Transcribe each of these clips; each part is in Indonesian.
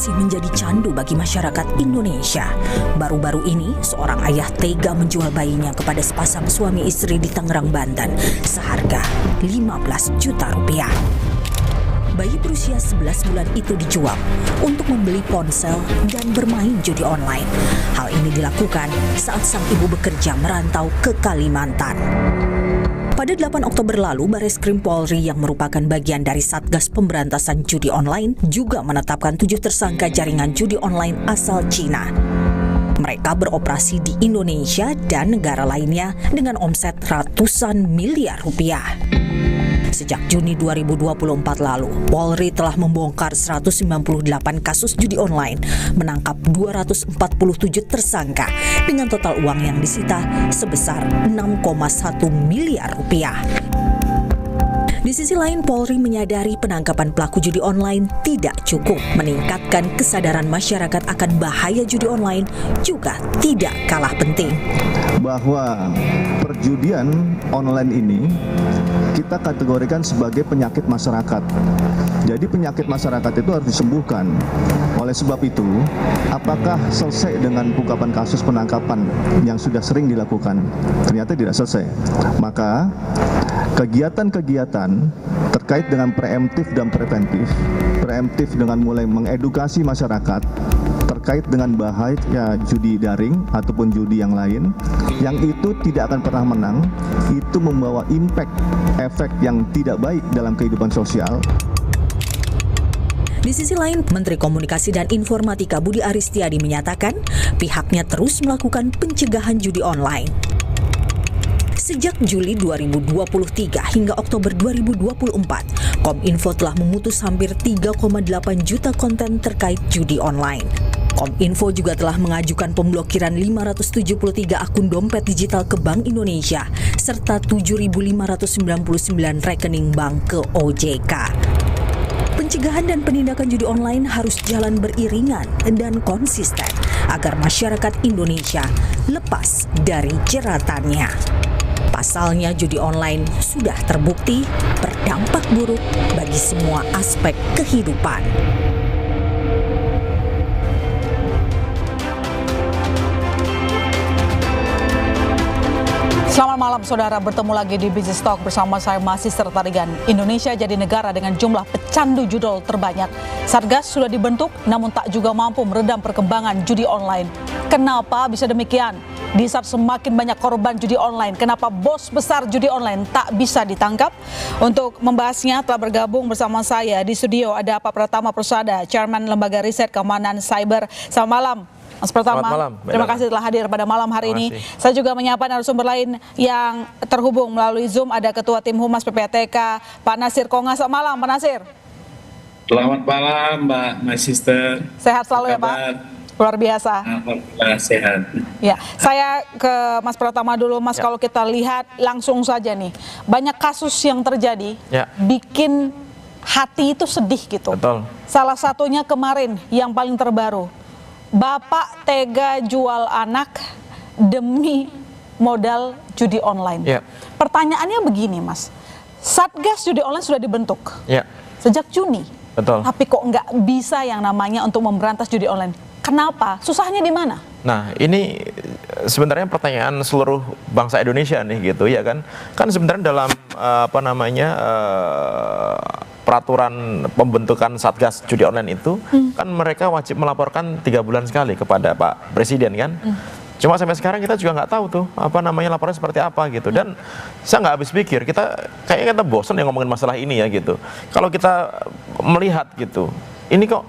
masih menjadi candu bagi masyarakat Indonesia. Baru-baru ini, seorang ayah tega menjual bayinya kepada sepasang suami istri di Tangerang, Banten, seharga 15 juta rupiah. Bayi berusia 11 bulan itu dijual untuk membeli ponsel dan bermain judi online. Hal ini dilakukan saat sang ibu bekerja merantau ke Kalimantan. Pada 8 Oktober lalu, Bareskrim Polri yang merupakan bagian dari Satgas Pemberantasan Judi Online juga menetapkan 7 tersangka jaringan judi online asal Cina. Mereka beroperasi di Indonesia dan negara lainnya dengan omset ratusan miliar rupiah. Sejak Juni 2024 lalu, Polri telah membongkar 198 kasus judi online, menangkap 247 tersangka dengan total uang yang disita sebesar 6,1 miliar rupiah. Di sisi lain, Polri menyadari penangkapan pelaku judi online tidak cukup. Meningkatkan kesadaran masyarakat akan bahaya judi online juga tidak kalah penting. Bahwa perjudian online ini kita kategorikan sebagai penyakit masyarakat. Jadi penyakit masyarakat itu harus disembuhkan. Oleh sebab itu, apakah selesai dengan ungkapan kasus penangkapan yang sudah sering dilakukan? Ternyata tidak selesai. Maka kegiatan-kegiatan terkait dengan preemptif dan preemptif dengan mulai mengedukasi masyarakat terkait dengan bahaya judi daring ataupun judi yang lain, yang itu tidak akan pernah menang, itu membawa efek yang tidak baik dalam kehidupan sosial. Di sisi lain, Menteri Komunikasi dan Informatika Budi Aristiadi menyatakan pihaknya terus melakukan pencegahan judi online. Sejak Juli 2023 hingga Oktober 2024, Kominfo telah memutus hampir 3,8 juta konten terkait judi online. Kominfo juga telah mengajukan pemblokiran 573 akun dompet digital ke Bank Indonesia serta 7.599 rekening bank ke OJK. Pencegahan dan penindakan judi online harus jalan beriringan dan konsisten agar masyarakat Indonesia lepas dari jeratannya. Pasalnya, judi online sudah terbukti berdampak buruk bagi semua aspek kehidupan. Selamat malam saudara, bertemu lagi di Business Talk bersama saya Sister Tarigan. Indonesia jadi negara dengan jumlah pecandu judol terbanyak. Satgas sudah dibentuk namun tak juga mampu meredam perkembangan judi online. Kenapa bisa demikian? Di saat semakin banyak korban judi online, kenapa bos besar judi online tak bisa ditangkap? Untuk membahasnya telah bergabung bersama saya di studio ada Pak Pratama Persada, Chairman Lembaga Riset Keamanan Cyber. Selamat malam. Mas Pratama, terima kasih telah hadir pada malam hari ini. Saya juga menyapa narasumber lain yang terhubung melalui Zoom. Ada Ketua Tim Humas PPATK, Pak Nasir Konga. Selamat malam, Pak Nasir. Selamat malam, Mbak Sister. Sehat selalu ya, Pak? Luar biasa. Alhamdulillah sehat. Ya, saya ke Mas Pratama dulu, Mas. Kalau kita lihat langsung saja nih, banyak kasus yang terjadi, bikin hati itu sedih gitu. Betul. Salah satunya kemarin yang paling terbaru. Bapak tega jual anak demi modal judi online. Pertanyaannya begini, Mas. Satgas judi online sudah dibentuk sejak Juni. Betul. Tapi kok nggak bisa yang namanya untuk memberantas judi online? Kenapa? Susahnya di mana? Nah, ini sebenarnya pertanyaan seluruh bangsa Indonesia nih gitu ya kan. Kan sebenarnya dalam peraturan pembentukan Satgas Judi Online itu kan mereka wajib melaporkan 3 bulan sekali kepada Pak Presiden kan. Cuma sampai sekarang kita juga nggak tahu tuh laporannya seperti apa gitu. Dan saya nggak habis pikir, kayaknya kita bosan ya ngomongin masalah ini ya gitu. Kalau kita melihat gitu, ini kok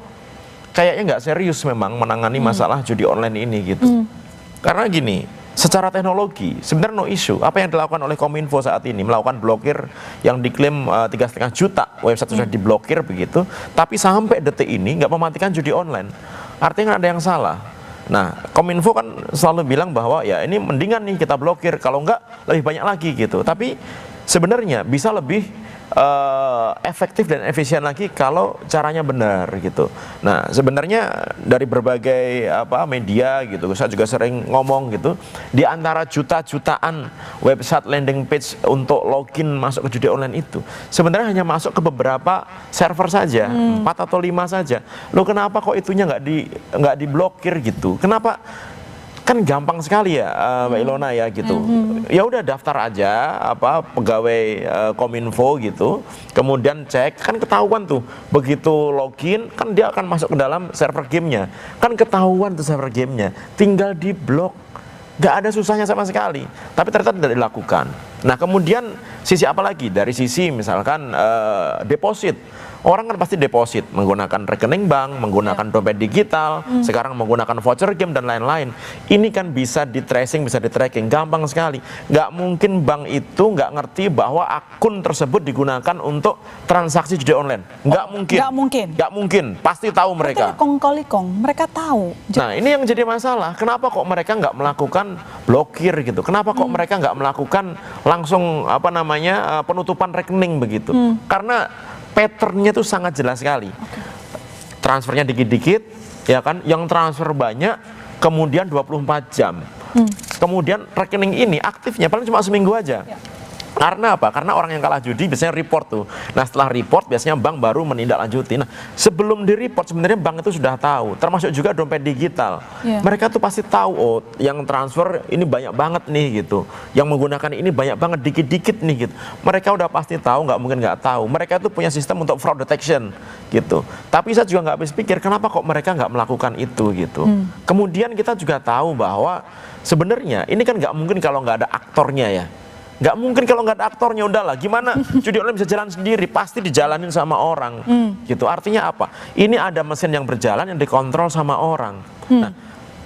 kayaknya nggak serius memang menangani masalah judi online ini gitu. Karena gini, secara teknologi sebenarnya no issue. Apa yang dilakukan oleh Kominfo saat ini, melakukan blokir yang diklaim 3,5 juta website sudah diblokir begitu, tapi sampai detik ini nggak mematikan judi online. Artinya ada yang salah. Nah, Kominfo kan selalu bilang bahwa ya ini mendingan nih kita blokir, kalau nggak lebih banyak lagi gitu. Tapi sebenarnya bisa lebih efektif dan efisien lagi kalau caranya benar gitu. Nah, sebenarnya dari berbagai media gitu, saya juga sering ngomong gitu, di antara jutaan website landing page untuk login masuk ke judi online itu, sebenarnya hanya masuk ke beberapa server saja, 4 atau 5 saja. Loh, kenapa kok itunya nggak diblokir gitu? Kenapa? Kan gampang sekali ya, Mbak Ilona ya gitu. Ya udah daftar aja pegawai Kominfo gitu. Kemudian cek, kan ketahuan tuh. Begitu login kan dia akan masuk ke dalam server gamenya. Kan ketahuan tuh server gamenya. Tinggal diblok. Nggak ada susahnya sama sekali. Tapi ternyata tidak dilakukan. Nah, kemudian sisi apa lagi? Dari sisi misalkan deposit. Orang kan pasti deposit menggunakan rekening bank, menggunakan dompet digital, sekarang menggunakan voucher game dan lain-lain. Ini kan bisa di tracing, bisa di tracking, gampang sekali. Nggak mungkin bank itu nggak ngerti bahwa akun tersebut digunakan untuk transaksi judi online. Nggak mungkin. Nggak mungkin. Nggak mungkin. Pasti tahu mereka. Kong-kali-kong, mereka tahu. Nah, ini yang jadi masalah. Kenapa kok mereka nggak melakukan blokir gitu? Kenapa kok mereka nggak melakukan langsung penutupan rekening begitu? Karena patternnya itu sangat jelas sekali. Transfernya dikit-dikit, ya kan? Yang transfer banyak, kemudian 24 jam. Kemudian rekening ini aktifnya paling cuma seminggu aja. Karena apa? Karena orang yang kalah judi biasanya report tuh. Nah, setelah report biasanya bank baru menindaklanjuti. Nah, sebelum di report sebenarnya bank itu sudah tahu. Termasuk juga dompet digital. Mereka tuh pasti tahu, oh yang transfer ini banyak banget nih gitu. Yang menggunakan ini banyak banget, dikit-dikit nih gitu. Mereka udah pasti tahu, nggak mungkin nggak tahu. Mereka tuh punya sistem untuk fraud detection gitu. Tapi saya juga nggak habis pikir kenapa kok mereka nggak melakukan itu gitu. Kemudian kita juga tahu bahwa sebenarnya ini kan nggak mungkin kalau nggak ada aktornya ya. Nggak mungkin kalau nggak ada aktornya, udahlah gimana judi online bisa jalan sendiri, pasti dijalanin sama orang gitu. Artinya apa? Ini ada mesin yang berjalan yang dikontrol sama orang. Nah,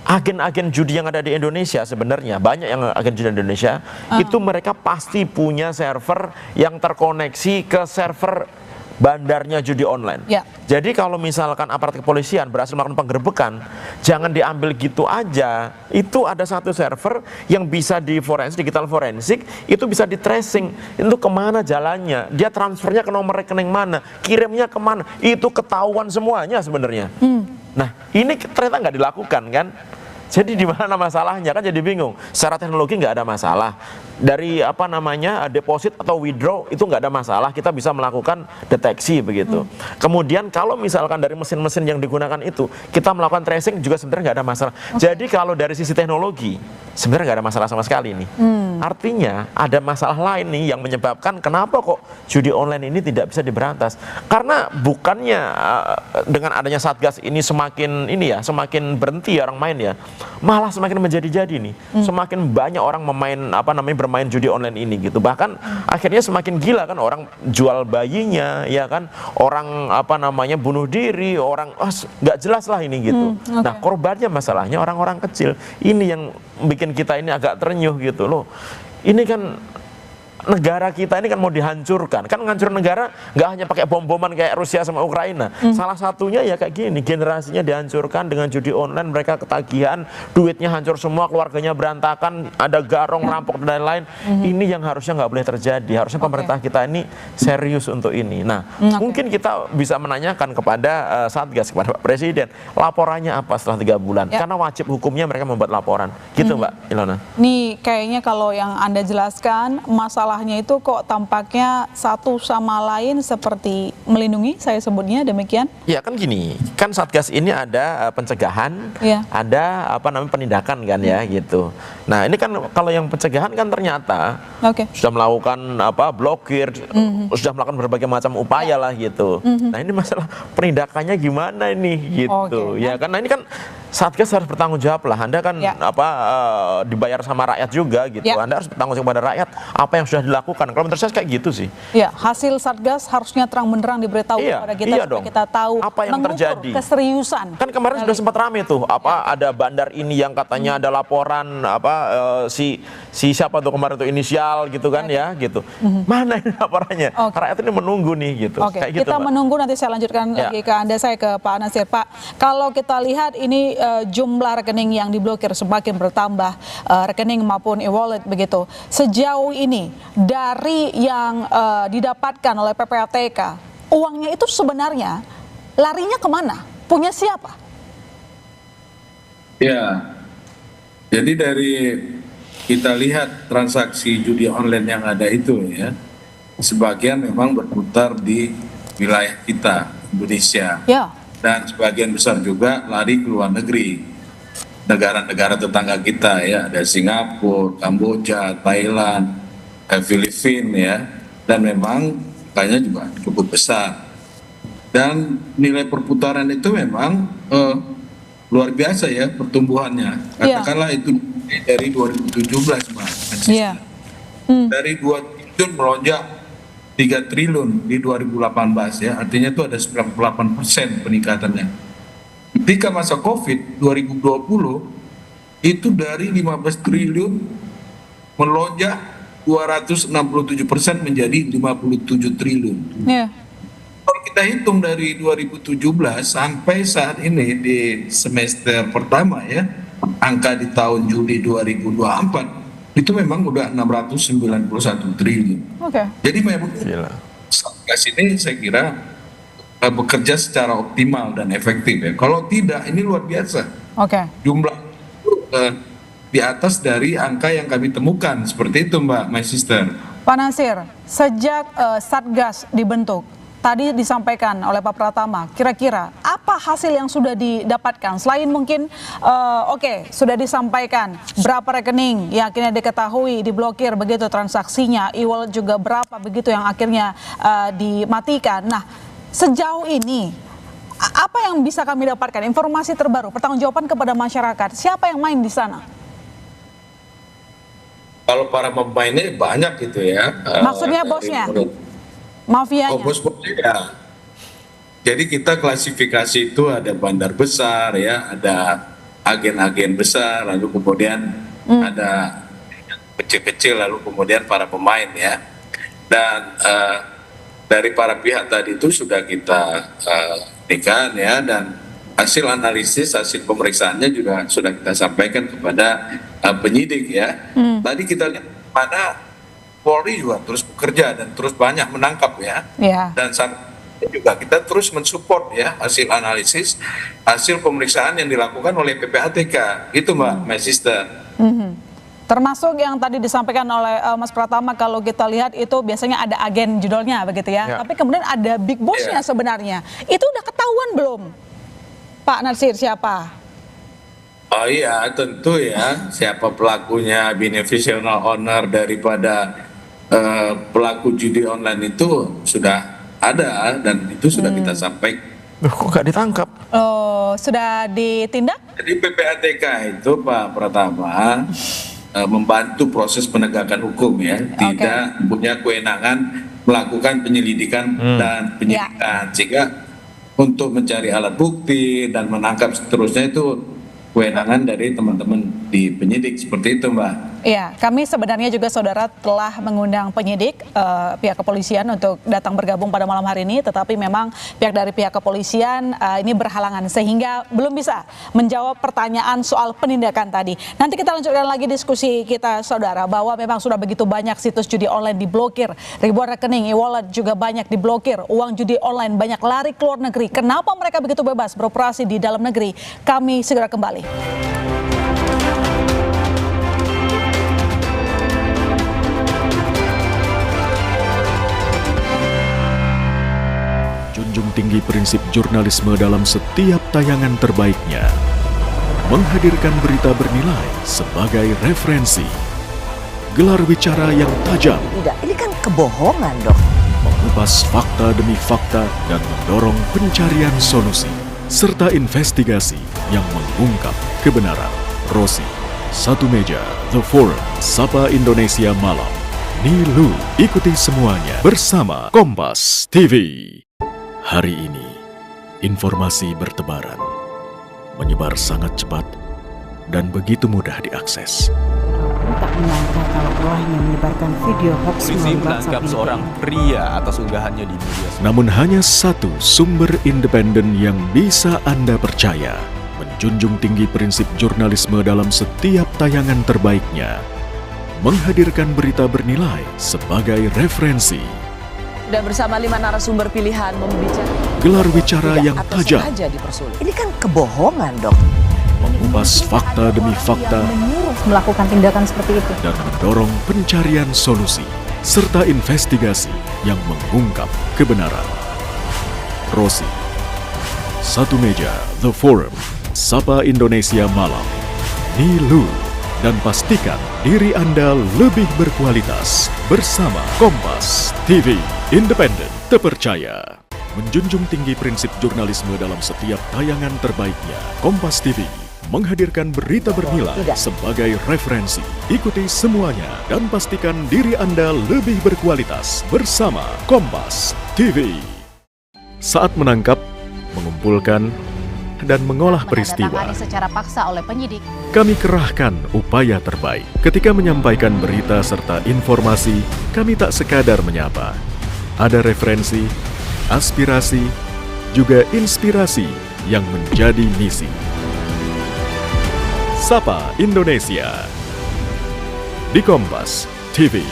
agen-agen judi yang ada di Indonesia sebenarnya banyak yang agen judi di Indonesia itu mereka pasti punya server yang terkoneksi ke server bandarnya judi online. Jadi kalau misalkan aparat kepolisian berhasil melakukan penggerbekan, jangan diambil gitu aja. Itu ada satu server yang bisa di forensik, digital forensik, itu bisa di tracing. Itu kemana jalannya, dia transfernya ke nomor rekening mana, kirimnya kemana, itu ketahuan semuanya sebenarnya. Nah, ini ternyata nggak dilakukan kan? Jadi di mana masalahnya kan jadi bingung. Secara teknologi nggak ada masalah. Dari deposit atau withdraw itu nggak ada masalah. Kita bisa melakukan deteksi begitu. Kemudian kalau misalkan dari mesin-mesin yang digunakan itu kita melakukan tracing juga sebenarnya nggak ada masalah. Jadi kalau dari sisi teknologi sebenarnya nggak ada masalah sama sekali nih. Artinya ada masalah lain nih yang menyebabkan kenapa kok judi online ini tidak bisa diberantas. Karena bukannya dengan adanya Satgas ini semakin berhenti orang main ya. Malah semakin menjadi-jadi nih. Semakin banyak orang bermain judi online ini gitu. Bahkan akhirnya semakin gila kan, orang jual bayinya ya kan, orang bunuh diri, orang nggak jelas lah ini gitu. Nah, korbannya masalahnya orang-orang kecil. Ini yang bikin kita ini agak terenyuh gitu loh. Ini kan negara kita ini kan mau dihancurkan. Kan ngancur negara nggak hanya pakai bom-boman kayak Rusia sama Ukraina. Salah satunya ya kayak gini, generasinya dihancurkan dengan judi online, mereka ketagihan, duitnya hancur semua, keluarganya berantakan, ada garong, rampok dan lain-lain. Ini yang harusnya nggak boleh terjadi. Harusnya pemerintah kita ini serius untuk ini. Nah, mungkin kita bisa menanyakan kepada Satgas, kepada Pak Presiden, laporannya apa setelah 3 bulan? Karena wajib hukumnya mereka membuat laporan. Gitu Mbak Ilona. Nih kayaknya kalau yang Anda jelaskan, masalahnya itu kok tampaknya satu sama lain seperti melindungi, saya sebutnya demikian. Ya kan gini, kan Satgas ini ada pencegahan, ada penindakan kan ya gitu. Nah, ini kan kalau yang pencegahan kan ternyata sudah melakukan blokir, sudah melakukan berbagai macam upaya lah gitu. Nah, ini masalah penindakannya gimana ini gitu. Ya kan, nah ini kan Satgas harus bertanggung jawab lah. Anda kan dibayar sama rakyat juga gitu. Anda harus bertanggung jawab pada rakyat apa yang sudah dilakukan. Kalau menurut saya kayak gitu sih. Ya, hasil Satgas harusnya terang benderang diberitahu kepada kita supaya kita tahu apa yang terjadi. Keseriusan. Kan kemarin sudah sempat rame tuh, ada bandar ini yang katanya ada laporan si siapa tuh kemarin tuh inisial gitu kan ya gitu. Mana ini laporannya? Rakyat ini menunggu nih gitu. Kayak gitu, kita menunggu, nanti saya lanjutkan lagi ke Anda, saya ke Pak Nasir. Pak, kalau kita lihat ini jumlah rekening yang diblokir semakin bertambah, rekening maupun e-wallet begitu. Sejauh ini dari yang didapatkan oleh PPATK, uangnya itu sebenarnya larinya kemana? Punya siapa? Ya, jadi dari kita lihat transaksi judi online yang ada itu ya, sebagian memang berputar di wilayah kita, Indonesia. Ya. Dan sebagian besar juga lari ke luar negeri. Negara-negara tetangga kita ya, ada Singapura, Kamboja, Thailand, Filipina ya. Dan memang angkanya juga cukup besar. Dan nilai perputaran itu memang luar biasa ya pertumbuhannya. Katakanlah itu dari 2017, Mbak. Iya. Dari 2 triliun melonjak 3 triliun di 2018 ya. Artinya itu ada 98% peningkatannya. Ketika masa Covid 2020 itu dari 15 triliun melonjak 267% menjadi 57 triliun. Iya. Kalau kita hitung dari 2017 sampai saat ini di semester pertama ya, angka di tahun Juli 2024 itu memang udah 691 triliun. Oke. Jadi memang Satgas ini saya kira bekerja secara optimal dan efektif ya. Kalau tidak ini luar biasa. Oke. Jumlah di atas dari angka yang kami temukan seperti itu, Mbak, my sister. Pak Nasir, sejak Satgas dibentuk, tadi disampaikan oleh Pak Pratama, kira-kira apa hasil yang sudah didapatkan? Selain mungkin, sudah disampaikan berapa rekening yang akhirnya diketahui diblokir begitu transaksinya, e-wallet juga berapa begitu yang akhirnya dimatikan. Nah, sejauh ini, apa yang bisa kami dapatkan? Informasi terbaru, pertanggungjawaban kepada masyarakat, siapa yang main di sana? Kalau para pemainnya banyak gitu ya. Maksudnya bosnya? Mafianya? Bos-bosnya ya. Jadi kita klasifikasi itu ada bandar besar ya, ada agen-agen besar, lalu kemudian ada kecil-kecil, lalu kemudian para pemain ya. Dan dari para pihak tadi itu sudah kita berikan ya, dan hasil analisis, hasil pemeriksaannya juga sudah kita sampaikan kepada penyidik ya. Tadi kita lihat mana Polri juga terus bekerja dan terus banyak menangkap ya. Dan saat ini juga kita terus mensupport ya hasil analisis, hasil pemeriksaan yang dilakukan oleh PPATK. Itu Mbak, my sister. Termasuk yang tadi disampaikan oleh Mas Pratama, kalau kita lihat itu biasanya ada agen judulnya begitu ya. Tapi kemudian ada big boss-nya sebenarnya. Itu udah ketahuan belum, Pak Nasir, siapa? Oh iya, tentu ya, siapa pelakunya, beneficial owner daripada pelaku judi online itu sudah ada dan itu sudah kita sampaikan. Kok nggak ditangkap? Oh, sudah ditindak? Jadi PPATK itu Pak Pratama membantu proses penegakan hukum ya, tidak punya kewenangan melakukan penyelidikan dan penyidikan, sehingga untuk mencari alat bukti dan menangkap seterusnya itu kewenangan dari teman-teman di penyidik, seperti itu Mbak. Iya, kami sebenarnya juga saudara telah mengundang penyidik pihak kepolisian untuk datang bergabung pada malam hari ini, tetapi memang pihak dari pihak kepolisian ini berhalangan sehingga belum bisa menjawab pertanyaan soal penindakan tadi. Nanti kita lanjutkan lagi diskusi kita saudara, bahwa memang sudah begitu banyak situs judi online diblokir, ribuan rekening e-wallet juga banyak diblokir, uang judi online banyak lari ke luar negeri. Kenapa mereka begitu bebas beroperasi di dalam negeri? Kami segera kembali. Junjung tinggi prinsip jurnalisme dalam setiap tayangan terbaiknya. Menghadirkan berita bernilai sebagai referensi. Gelar bicara yang tajam. Tidak, ini kan kebohongan dong. Mengupas fakta demi fakta dan mendorong pencarian solusi. Serta investigasi yang mengungkap kebenaran. Rosi, Satu Meja, The Forum, Sapa Indonesia Malam. Nilu, ikuti semuanya bersama Kompas TV. Hari ini, informasi bertebaran, menyebar sangat cepat dan begitu mudah diakses. Tak menyangka kalau ulahnya menyebarkan video hoax Polisi melalui menangkap WhatsApp seorang pria atas unggahannya di media sosial. Namun hanya satu sumber independen yang bisa Anda percaya, menjunjung tinggi prinsip jurnalisme dalam setiap tayangan terbaiknya. menghadirkan berita bernilai sebagai referensi. Dan bersama 5 narasumber pilihan membicarakan Gelar bicara yang atau tajam, sengaja dipersulit. Ini kan kebohongan, Dok. mengupas fakta demi fakta, menyuruh melakukan tindakan seperti itu. dan mendorong pencarian solusi, serta investigasi yang mengungkap kebenaran. Rosi, Satu Meja, The Forum, Sapa Indonesia Malam, Nilu, dan pastikan diri Anda lebih berkualitas bersama Kompas TV, independen, terpercaya. Menjunjung tinggi prinsip jurnalisme dalam setiap tayangan terbaiknya, Kompas TV menghadirkan berita bernilai sebagai referensi. Ikuti semuanya dan pastikan diri Anda lebih berkualitas bersama Kompas TV. Saat menangkap, mengumpulkan, dan mengolah peristiwa, menandatangani secara paksa oleh penyidik. kami kerahkan upaya terbaik. Ketika menyampaikan berita serta informasi, kami tak sekadar menyapa. Ada referensi, aspirasi, juga inspirasi yang menjadi misi. Sapa Indonesia di Kompas TV.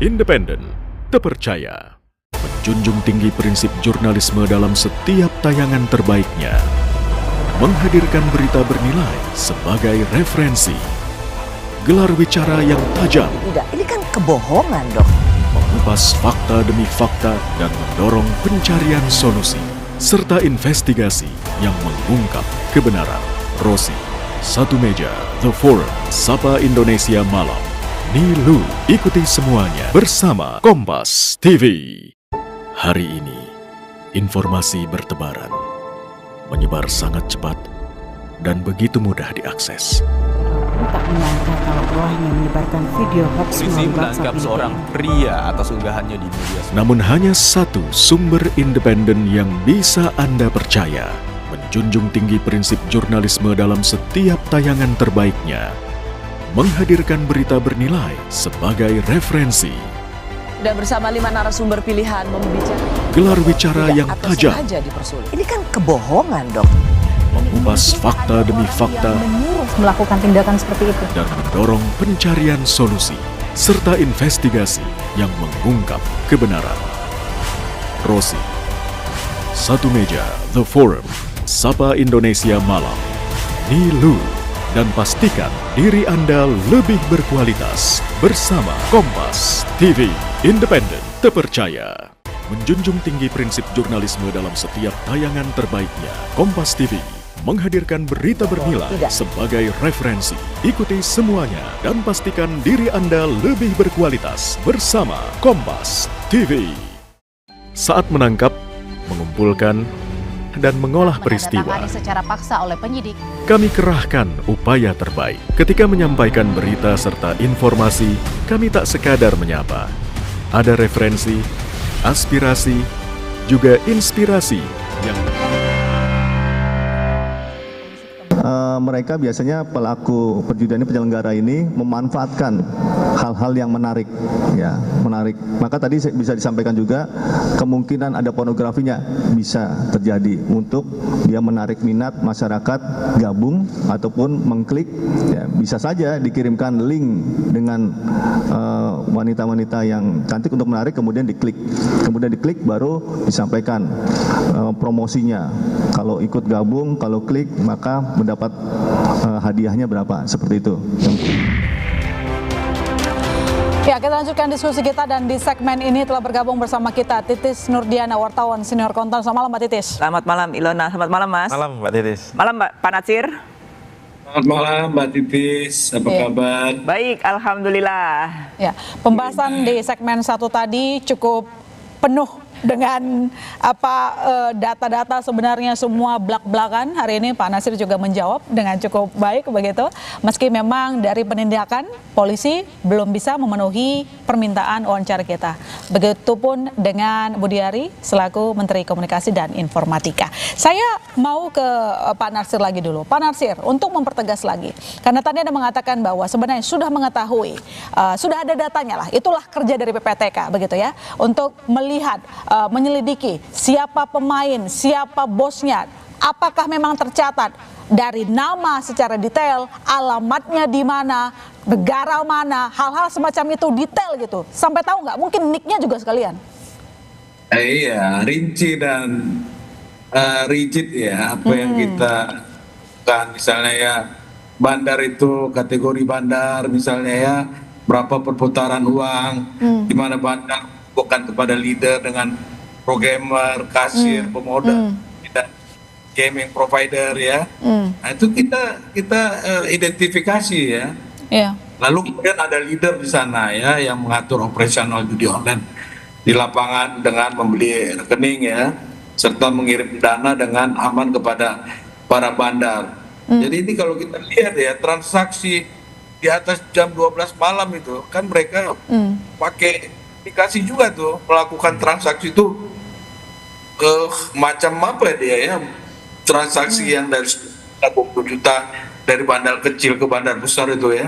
Independen, terpercaya. Menjunjung tinggi prinsip jurnalisme dalam setiap tayangan terbaiknya. Menghadirkan berita bernilai sebagai referensi. Gelar bicara yang tajam, Tidak, ini kan kebohongan, Dok. mengupas fakta demi fakta dan mendorong pencarian solusi, serta investigasi yang mengungkap kebenaran. Rosi, Satu Meja, The Forum, Sapa Indonesia Malam, Nilu. Ikuti semuanya bersama Kompas TV. Hari ini, informasi bertebaran, menyebar sangat cepat, dan begitu mudah diakses. Tak menyangka kalau rohnya menyebarkan video hoax Polisi melalui menangkap WhatsApp ini. seorang pria atas unggahannya di media sosial. Namun hanya satu sumber independen yang bisa Anda percaya, menjunjung tinggi prinsip jurnalisme dalam setiap tayangan terbaiknya, menghadirkan berita bernilai sebagai referensi. Dan bersama 5 narasumber pilihan membicarakan Gelar bicara yang atau tajam, sengaja dipersulit. Ini kan kebohongan, Dok. mengupas fakta demi fakta, menyuruh melakukan tindakan seperti itu. dan mendorong pencarian solusi, serta investigasi yang mengungkap kebenaran. Rosi, Satu Meja, The Forum, Sapa Indonesia Malam, Nilu, dan pastikan diri Anda lebih berkualitas bersama Kompas TV, independen, terpercaya. Menjunjung tinggi prinsip jurnalisme dalam setiap tayangan terbaiknya, Kompas TV menghadirkan berita bernilai sebagai referensi. Ikuti semuanya dan pastikan diri Anda lebih berkualitas bersama Kompas TV. Saat menangkap, mengumpulkan, dan mengolah peristiwa, Menandatangani secara paksa oleh penyidik. kami kerahkan upaya terbaik. Ketika menyampaikan berita serta informasi, kami tak sekadar menyapa. Ada referensi, aspirasi, juga inspirasi yang mereka biasanya pelaku perjudian ini, penyelenggara ini memanfaatkan hal-hal yang menarik, ya, menarik. Maka tadi bisa disampaikan juga kemungkinan ada pornografinya bisa terjadi untuk dia menarik minat masyarakat gabung ataupun mengklik. Ya, bisa saja dikirimkan link dengan wanita-wanita yang cantik untuk menarik, kemudian diklik baru disampaikan promosinya. Kalau ikut gabung, kalau klik maka mendapat hadiahnya berapa, seperti itu. Ya, kita lanjutkan diskusi kita dan di segmen ini telah bergabung bersama kita Titis Nurdiana, wartawan senior konten. Selamat malam, Mbak Titis. Selamat malam Ilona, selamat malam Mas. Malam Mbak Titis. Malam Pak Natsir. Selamat malam Mbak Titis, apa kabar? Baik, alhamdulillah. Ya, pembahasan di segmen 1 tadi cukup penuh dengan data-data sebenarnya semua blak-blakan. Hari ini Pak Nasir juga menjawab dengan cukup baik begitu. Meski memang dari penindakan polisi belum bisa memenuhi permintaan wawancara kita. Begitupun dengan Budiari selaku Menteri Komunikasi dan Informatika. Saya mau ke Pak Natsir lagi dulu. Pak Natsir, untuk mempertegas lagi, karena tadi Anda mengatakan bahwa sebenarnya sudah mengetahui, sudah ada datanya lah. Itulah kerja dari PPTK begitu ya, untuk melihat menyelidiki siapa pemain, siapa bosnya, apakah memang tercatat dari nama secara detail, alamatnya di mana, negara mana, hal-hal semacam itu detail gitu. Sampai tahu nggak? Mungkin nicknya juga sekalian. Iya, rinci dan rigid ya apa yang kita kan, misalnya ya bandar itu kategori bandar misalnya ya, berapa perputaran uang, di mana bandar bukan kepada leader dengan programmer, kasir, pemodal, kita gaming provider ya. Nah, itu kita identifikasi ya. Lalu kemudian ada leader di sana ya yang mengatur operasional judi online di lapangan dengan membeli rekening ya, serta mengirim dana dengan aman kepada para bandar. Jadi ini kalau kita lihat ya, transaksi di atas jam 12 malam itu kan mereka pakai aplikasi juga tuh melakukan transaksi itu macam apa dia ya, transaksi yang dari 20 juta dari bandar kecil ke bandar besar itu ya,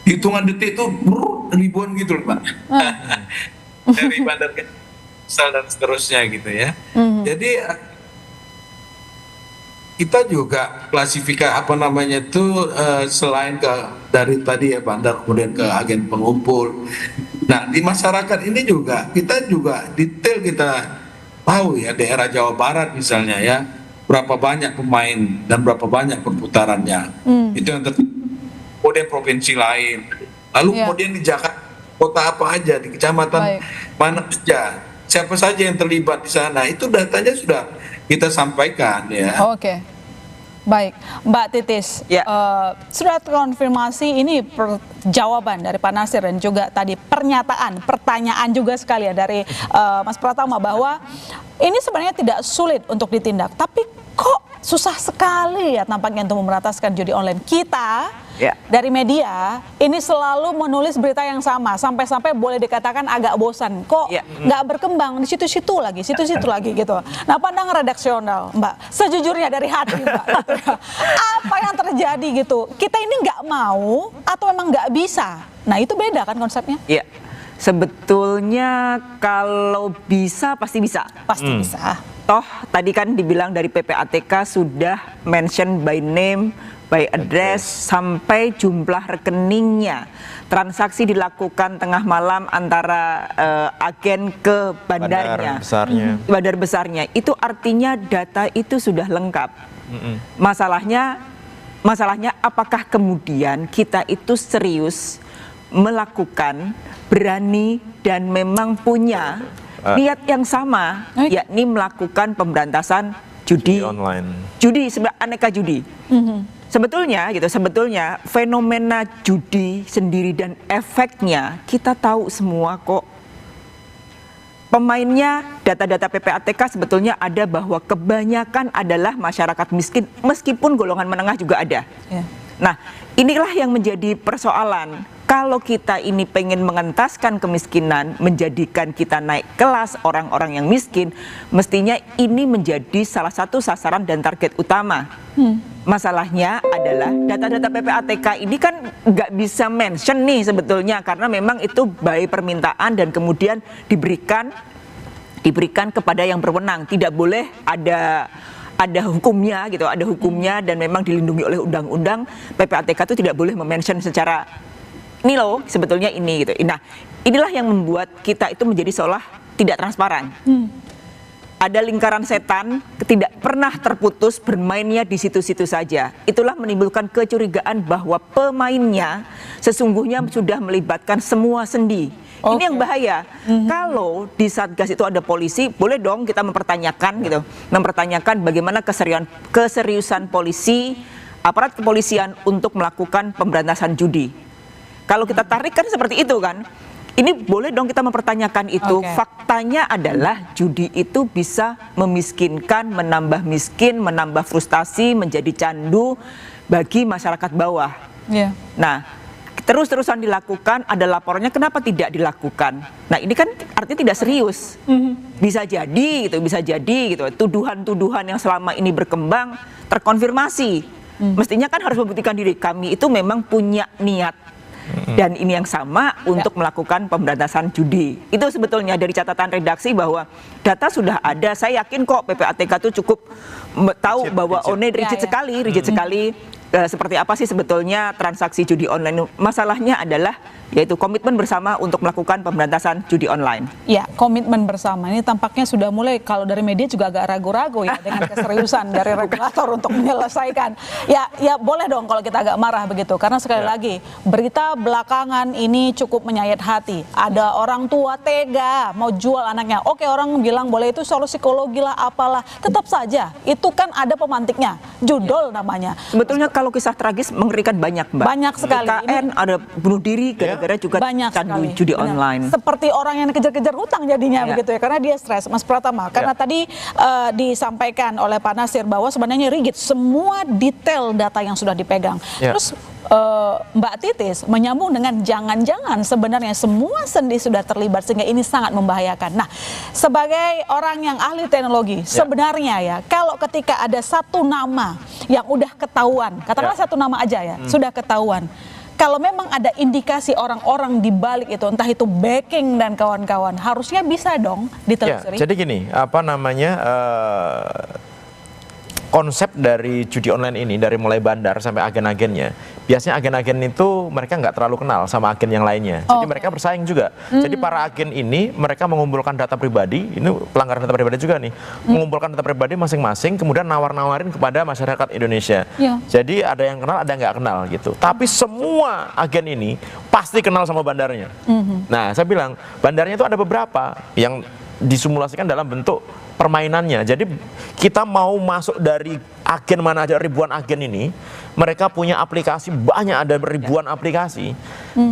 hitungan detik itu ribuan gitu loh Pak. Dari bandar kecil dan seterusnya gitu ya. Jadi kita juga klasifikasi apa namanya itu selain dari tadi ya bandar kemudian ke agen pengumpul. Nah di masyarakat ini juga kita juga detail kita tahu ya, daerah Jawa Barat misalnya ya, berapa banyak pemain dan berapa banyak perputarannya. Itu yang kemudian provinsi lain. Lalu kemudian di Jakarta kota apa aja, di kecamatan mana saja, siapa saja yang terlibat di sana, itu datanya sudah kita sampaikan ya. Oke. Baik, Mbak Titis, sudah terkonfirmasi ini jawaban dari Pak Nasir dan juga tadi pertanyaan juga sekali ya dari Mas Pratama bahwa ini sebenarnya tidak sulit untuk ditindak, tapi kok susah sekali ya tampaknya untuk memerataskan judi online. Kita dari media ini selalu menulis berita yang sama, sampai-sampai boleh dikatakan agak bosan. Kok nggak berkembang di situ-situ lagi gitu. Nah, pandangan redaksional, Mbak, sejujurnya dari hati, Mbak, apa yang terjadi gitu? Kita ini nggak mau atau memang nggak bisa? Nah, itu beda kan konsepnya? Iya. Sebetulnya kalau bisa pasti bisa. Pasti bisa. Toh tadi kan dibilang dari PPATK sudah mention by name, by address, sampai jumlah rekeningnya. Transaksi dilakukan tengah malam antara agen ke bandarnya. Bandar besarnya. Itu artinya data itu sudah lengkap. Masalahnya apakah kemudian kita itu serius melakukan, berani dan memang punya niat yang sama, yakni melakukan pemberantasan judi online. Judi, aneka judi. Sebetulnya fenomena judi sendiri dan efeknya kita tahu semua kok. Pemainnya, data-data PPATK sebetulnya ada bahwa kebanyakan adalah masyarakat miskin, meskipun golongan menengah juga ada. Nah, inilah yang menjadi persoalan. Kalau kita ini pengen mengentaskan kemiskinan, menjadikan kita naik kelas orang-orang yang miskin, mestinya ini menjadi salah satu sasaran dan target utama. Masalahnya adalah data-data PPATK ini kan nggak bisa mention nih sebetulnya, karena memang itu by permintaan dan kemudian diberikan kepada yang berwenang. Tidak boleh ada hukumnya gitu, ada hukumnya dan memang dilindungi oleh undang-undang. PPATK itu tidak boleh memention secara ini loh sebetulnya ini gitu. Nah, inilah yang membuat kita itu menjadi seolah tidak transparan. Ada lingkaran setan tidak pernah terputus bermainnya di situ-situ saja. Itulah menimbulkan kecurigaan bahwa pemainnya sesungguhnya sudah melibatkan semua sendi. Ini yang bahaya. Kalau di Satgas itu ada polisi, boleh dong kita mempertanyakan gitu. Mempertanyakan bagaimana keseriusan polisi, aparat kepolisian untuk melakukan pemberantasan judi. Kalau kita tarik kan seperti itu kan. Ini boleh dong kita mempertanyakan itu. Faktanya adalah judi itu bisa memiskinkan, menambah miskin, menambah frustasi, menjadi candu bagi masyarakat bawah. Nah, terus-terusan dilakukan, ada laporannya, kenapa tidak dilakukan? Nah, ini kan artinya tidak serius. Bisa jadi gitu. Tuduhan-tuduhan yang selama ini berkembang terkonfirmasi. Mestinya kan harus membuktikan diri kami itu memang punya niat Dan ini yang sama untuk melakukan pemberantasan judi. Itu sebetulnya dari catatan redaksi bahwa data sudah ada. Saya yakin kok PPATK itu cukup tahu bahwa rigid sekali. Seperti apa sih sebetulnya transaksi judi online? Masalahnya adalah yaitu komitmen bersama untuk melakukan pemberantasan judi online. Ya, komitmen bersama ini tampaknya sudah mulai, kalau dari media juga agak ragu-ragu ya dengan keseriusan dari regulator untuk menyelesaikan. Ya boleh dong kalau kita agak marah begitu, karena sekali lagi berita belakangan ini cukup menyayat hati. Ada orang tua tega mau jual anaknya. Oke, orang bilang boleh itu soal psikologi lah apalah. Tetap saja itu kan ada pemantiknya, judul namanya. Sebetulnya kalau kisah tragis mengerikan banyak, Mbak. Banyak sekali. KN ada bunuh diri gara-gara juga candu judi online. Seperti orang yang dikejar-kejar hutang jadinya begitu ya, karena dia stres, Mas Pratama. Karena tadi disampaikan oleh Pak Nasir bahwa sebenarnya rigid semua detail data yang sudah dipegang. Terus Mbak Titis menyambung dengan jangan-jangan sebenarnya semua sendi sudah terlibat sehingga ini sangat membahayakan. Nah, sebagai orang yang ahli teknologi, sebenarnya ya kalau ketika ada satu nama yang udah ketahuan, katakanlah satu nama aja ya, sudah ketahuan. Kalau memang ada indikasi orang-orang di balik itu, entah itu backing dan kawan-kawan, harusnya bisa dong ditelusuri. Jadi gini, konsep dari judi online ini, dari mulai bandar sampai agen-agennya, biasanya agen-agen itu mereka nggak terlalu kenal sama agen yang lainnya. Jadi mereka bersaing juga. Jadi para agen ini, mereka mengumpulkan data pribadi, ini pelanggaran data pribadi juga nih, mengumpulkan data pribadi masing-masing, kemudian nawar-nawarin kepada masyarakat Indonesia. Jadi ada yang kenal, ada yang nggak kenal gitu. Tapi semua agen ini pasti kenal sama bandarnya. Nah, saya bilang, bandarnya itu ada beberapa yang disimulasikan dalam bentuk permainannya. Jadi kita mau masuk dari agen mana aja, ribuan agen ini, mereka punya aplikasi, banyak, ada ribuan aplikasi.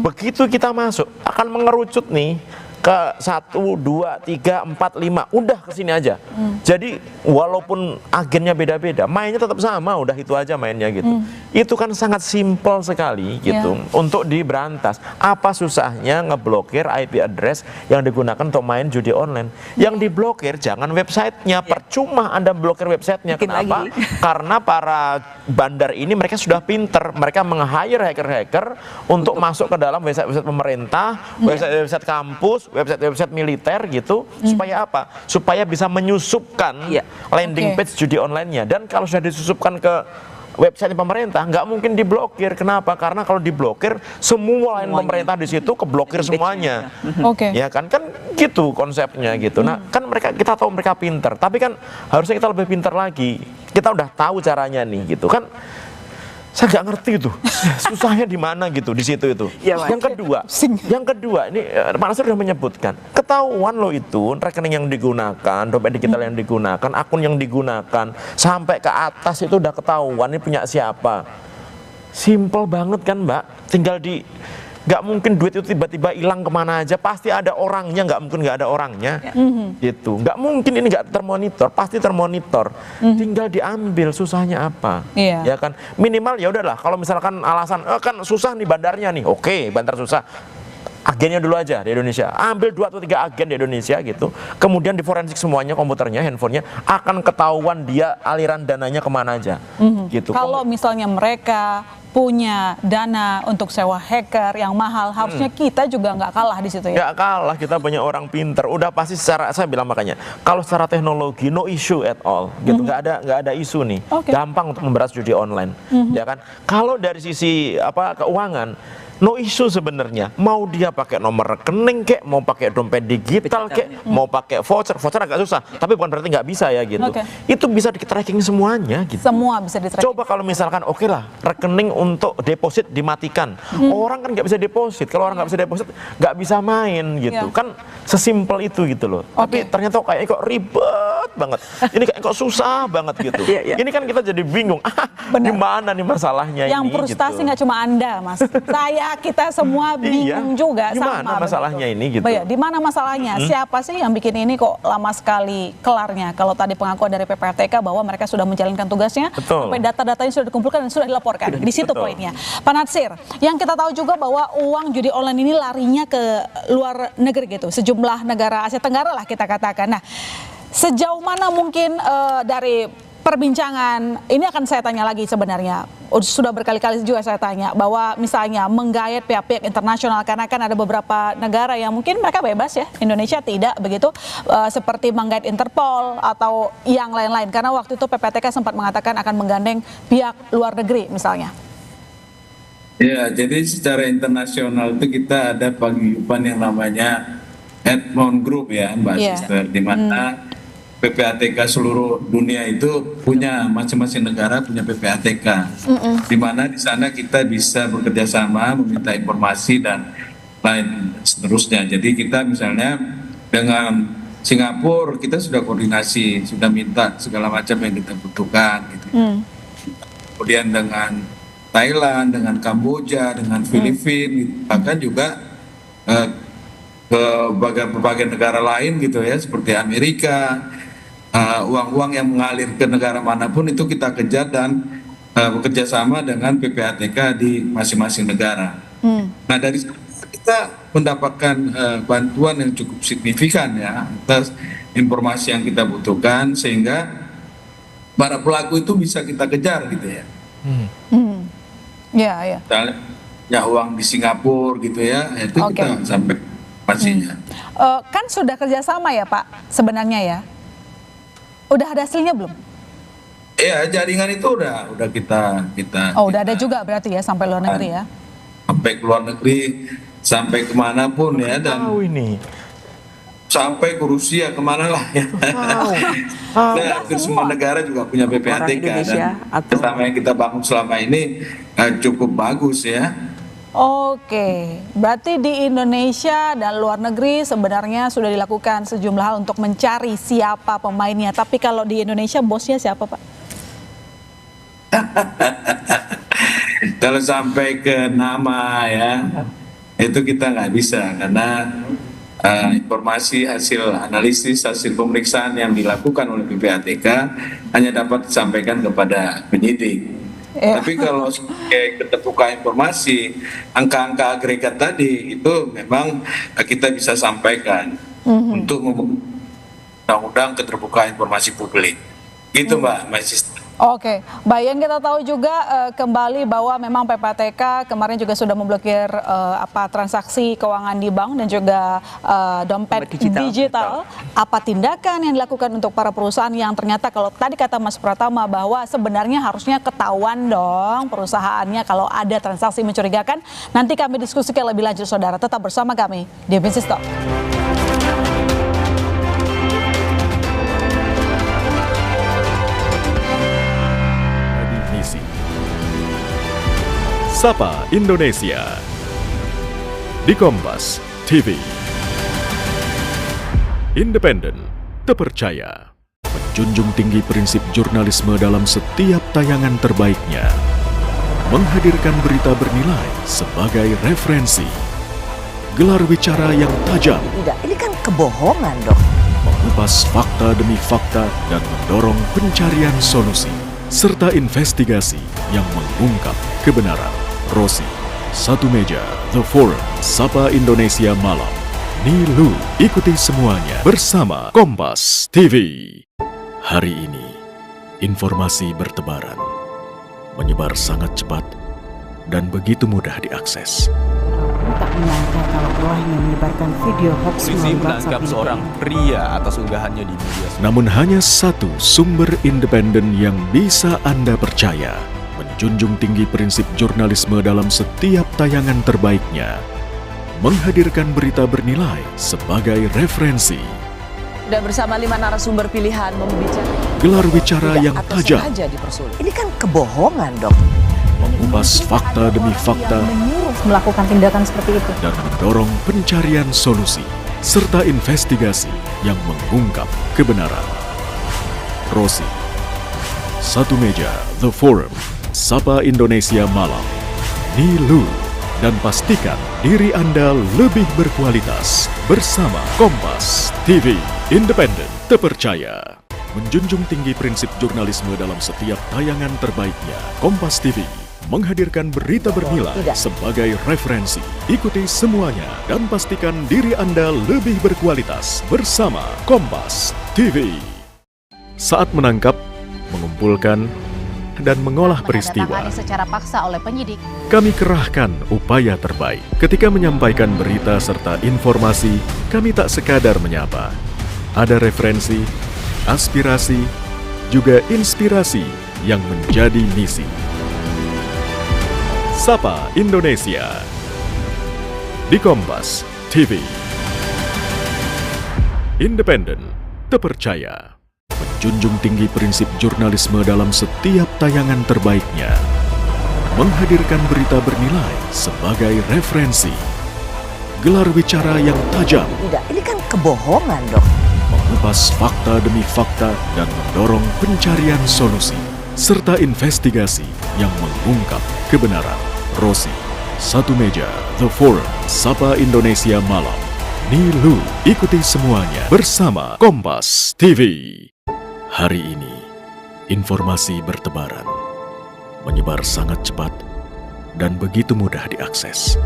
Begitu kita masuk, akan mengerucut nih ke 1, 2, 3, 4, 5, udah ke sini aja. Jadi walaupun agennya beda-beda, mainnya tetap sama, udah itu aja mainnya gitu. Itu kan sangat simpel sekali gitu untuk diberantas. Apa susahnya ngeblokir IP address yang digunakan untuk main judi online? Yang diblokir jangan websitenya, percuma Anda blokir websitenya. Kenapa? Karena para bandar ini mereka sudah pinter, mereka meng-hire hacker-hacker untuk masuk ke dalam website-website pemerintah, website-website kampus, website-website militer gitu. Supaya apa? Supaya bisa menyusupkan landing page judi online-nya. Dan kalau sudah disusupkan ke website pemerintah, nggak mungkin diblokir. Kenapa? Karena kalau diblokir, semua lain pemerintah di situ keblokir semuanya. Ya kan gitu konsepnya gitu. Nah, kan kita tahu mereka pinter, tapi kan harusnya kita lebih pinter lagi. Kita udah tahu caranya nih gitu kan. Saya nggak ngerti itu susahnya di mana gitu di situ itu. Yang kedua ini Pak Nasir sudah menyebutkan, ketahuan loh itu rekening yang digunakan, dompet digital yang digunakan, akun yang digunakan, sampai ke atas itu udah ketahuan ini punya siapa. Simple banget kan, Mbak, tinggal nggak mungkin duit itu tiba-tiba hilang kemana aja, pasti ada orangnya, nggak mungkin nggak ada orangnya gitu, nggak mungkin ini nggak termonitor, pasti termonitor, tinggal diambil, susahnya apa? Ya kan, minimal ya udahlah, kalau misalkan alasan kan susah nih bandarnya nih, oke, bandar susah, agennya dulu aja di Indonesia, ambil 2 atau 3 agen di Indonesia gitu, kemudian diforensik semuanya, komputernya, handphonenya, akan ketahuan dia aliran dananya kemana aja gitu. Kalau misalnya mereka punya dana untuk sewa hacker yang mahal, harusnya kita juga nggak kalah di situ ya. Nggak kalah, kita banyak orang pinter. Udah pasti secara, saya bilang makanya, kalau secara teknologi no issue at all, gitu, nggak ada isu nih, gampang untuk memberantas judi online, ya kan. Kalau dari sisi keuangan, no issue sebenarnya. Mau dia pakai nomor rekening kek, mau pakai dompet digital kek, mau pakai voucher agak susah, tapi bukan berarti nggak bisa ya gitu. Itu bisa di-tracking semuanya gitu. Semua bisa di-tracking. Coba kalau misalkan oke lah, rekening untuk deposit dimatikan. Orang kan nggak bisa deposit. Kalau orang nggak bisa deposit, nggak bisa main gitu. Kan sesimpel itu gitu loh. Tapi ternyata kayaknya kok ribet banget. Ini kayak kok susah banget gitu. Ini kan kita jadi bingung. Gimana nih masalahnya yang ini? Yang frustasi nggak cuma Anda, Mas. Kita semua bingung juga. Gimana masalahnya ini gitu? Di mana masalahnya? Siapa sih yang bikin ini kok lama sekali kelarnya? Kalau tadi pengakuan dari PPATK bahwa mereka sudah menjalankan tugasnya, sampai data-datanya sudah dikumpulkan dan sudah dilaporkan. Di situ poinnya. Pak Nasir, yang kita tahu juga bahwa uang judi online ini larinya ke luar negeri gitu, sejumlah negara Asia Tenggara lah kita katakan. Nah, sejauh mana mungkin dari perbincangan ini akan saya tanya lagi sebenarnya, sudah berkali-kali juga saya tanya bahwa misalnya menggayat pihak-pihak internasional, karena kan ada beberapa negara yang mungkin mereka bebas ya, Indonesia tidak begitu, seperti menggayat Interpol atau yang lain-lain, karena waktu itu PPATK sempat mengatakan akan menggandeng pihak luar negeri misalnya. Ya, jadi secara internasional itu kita ada paguyuban yang namanya Edmond Group ya, Mbak Sister, di mana PPATK seluruh dunia itu punya, masing-masing negara punya PPATK, di mana di sana kita bisa bekerja sama, meminta informasi dan lain seterusnya. Jadi kita misalnya dengan Singapura kita sudah koordinasi, sudah minta segala macam yang kita butuhkan gitu. Kemudian dengan Thailand, dengan Kamboja, dengan Filipina, gitu. Bahkan juga ke berbagai negara lain gitu ya, seperti Amerika. Uang-uang yang mengalir ke negara manapun itu kita kejar dan bekerja sama dengan PPATK di masing-masing negara. Nah, dari sana kita mendapatkan bantuan yang cukup signifikan ya atas informasi yang kita butuhkan, sehingga para pelaku itu bisa kita kejar gitu ya. Ya. Misalnya ya uang di Singapura gitu ya, itu kita sampai pastinya. Kan sudah kerjasama ya Pak sebenarnya ya. Udah ada hasilnya belum? Iya, jaringan itu udah kita. Udah ada juga berarti ya sampai luar negeri ya. Sampai ke luar negeri, sampai kemanapun ya, dan sampai ke Rusia kemana lah ya. Nah, hampir semua negara juga punya PPATK, dan selama yang kita bangun selama ini cukup bagus ya. Oke, berarti di Indonesia dan luar negeri sebenarnya sudah dilakukan sejumlah hal untuk mencari siapa pemainnya. Tapi kalau di Indonesia bosnya siapa Pak? Kalau sampai ke nama ya, itu kita nggak bisa, karena informasi hasil analisis, hasil pemeriksaan yang dilakukan oleh PPATK hanya dapat disampaikan kepada penyidik. Tapi kalau sebagai keterbukaan informasi, angka-angka agregat tadi itu memang kita bisa sampaikan untuk undang-undang keterbukaan informasi publik. Gitu Mbak Sister. Oke, baik, yang kita tahu juga kembali bahwa memang PPATK kemarin juga sudah memblokir transaksi keuangan di bank dan juga dompet digital. Apa tindakan yang dilakukan untuk para perusahaan yang ternyata kalau tadi kata Mas Pratama bahwa sebenarnya harusnya ketahuan dong perusahaannya kalau ada transaksi mencurigakan. Nanti kami diskusikan lebih lanjut saudara, tetap bersama kami di Business Talk. Sapa Indonesia di Kompas TV. Independen, terpercaya, menjunjung tinggi prinsip jurnalisme dalam setiap tayangan terbaiknya, menghadirkan berita bernilai sebagai referensi, gelar bicara yang tajam. Tidak, ini kan kebohongan dong. Mengupas fakta demi fakta dan mendorong pencarian solusi, serta investigasi yang mengungkap kebenaran. Rosi, Satu Meja, The Forum, Sapa Indonesia Malam. Nilu, ikuti semuanya bersama Kompas TV. Hari ini, informasi bertebaran, menyebar sangat cepat dan begitu mudah diakses. Tak menyangka kalau rohnya menyebarkan video hoax. Polisi menangkap seorang pria atas unggahannya di media sosial. Namun hanya satu sumber independen yang bisa Anda percaya, menjunjung tinggi prinsip jurnalisme dalam setiap tayangan terbaiknya, menghadirkan berita bernilai sebagai referensi. Sudah bersama 5 narasumber pilihan membicarakan Gelar bicara yang tajam. Ini kan kebohongan dong. Mengupas fakta demi fakta Menyuruh melakukan tindakan seperti itu. dan mendorong pencarian solusi serta investigasi yang mengungkap kebenaran. Rosi, Satu Meja, The Forum, Sapa Indonesia Malam. Nilu dan pastikan diri Anda lebih berkualitas bersama Kompas TV. Independen, terpercaya, menjunjung tinggi prinsip jurnalisme dalam setiap tayangan terbaiknya. Kompas TV menghadirkan berita bernilai sebagai referensi. Ikuti semuanya dan pastikan diri Anda lebih berkualitas bersama Kompas TV. Saat menangkap, mengumpulkan, dan mengolah peristiwa. Menandatangani secara paksa oleh penyidik. Kami kerahkan upaya terbaik. Ketika menyampaikan berita serta informasi, kami tak sekadar menyapa. Ada referensi, aspirasi, juga inspirasi yang menjadi misi. Sapa Indonesia di Kompas TV. Independen, terpercaya, menjunjung tinggi prinsip jurnalisme dalam setiap tayangan terbaiknya, menghadirkan berita bernilai sebagai referensi, gelar bicara yang tajam, Tidak, ini kan kebohongan dok. mengupas fakta demi fakta dan mendorong pencarian solusi, serta investigasi yang mengungkap kebenaran. Rosi, Satu Meja, The Forum, Sapa Indonesia Malam. Nilu, ikuti semuanya bersama Kompas TV. Hari ini, informasi bertebaran, menyebar sangat cepat dan begitu mudah diakses.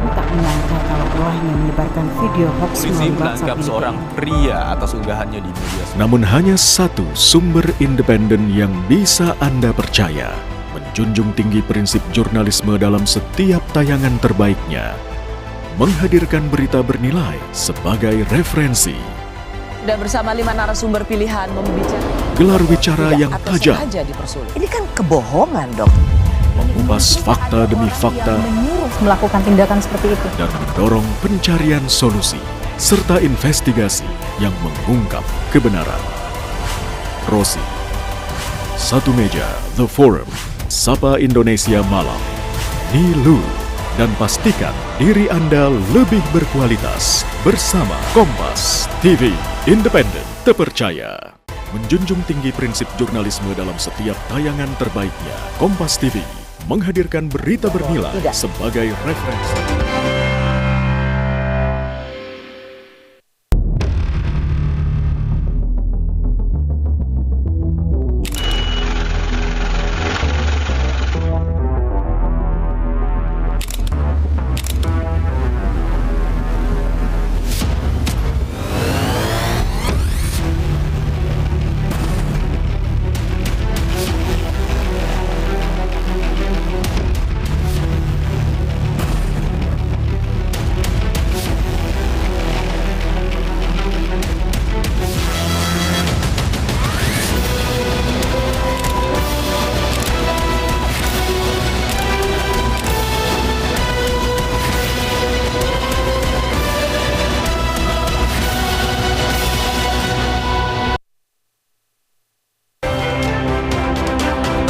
Tak menyangka kalau rohnya menyebarkan video hoax Polisi melalui menangkap WhatsApp seorang pria atas unggahannya di media sosial. Namun hanya satu sumber independen yang bisa Anda percaya, menjunjung tinggi prinsip jurnalisme dalam setiap tayangan terbaiknya, menghadirkan berita bernilai sebagai referensi, Dan bersama 5 narasumber pilihan membicarakan gelar bicara yang Atau tajam, sengaja dipersulit. Ini kan kebohongan dok. mengupas fakta demi fakta, Menyuruh melakukan tindakan seperti itu. dan mendorong pencarian solusi, serta investigasi yang mengungkap kebenaran. Rosi, Satu Meja, The Forum, Sapa Indonesia Malam. Nilu, dan pastikan diri Anda lebih berkualitas bersama Kompas TV. Independen, terpercaya, menjunjung tinggi prinsip jurnalisme dalam setiap tayangan terbaiknya. Kompas TV menghadirkan berita bernilai Tidak. sebagai referensi.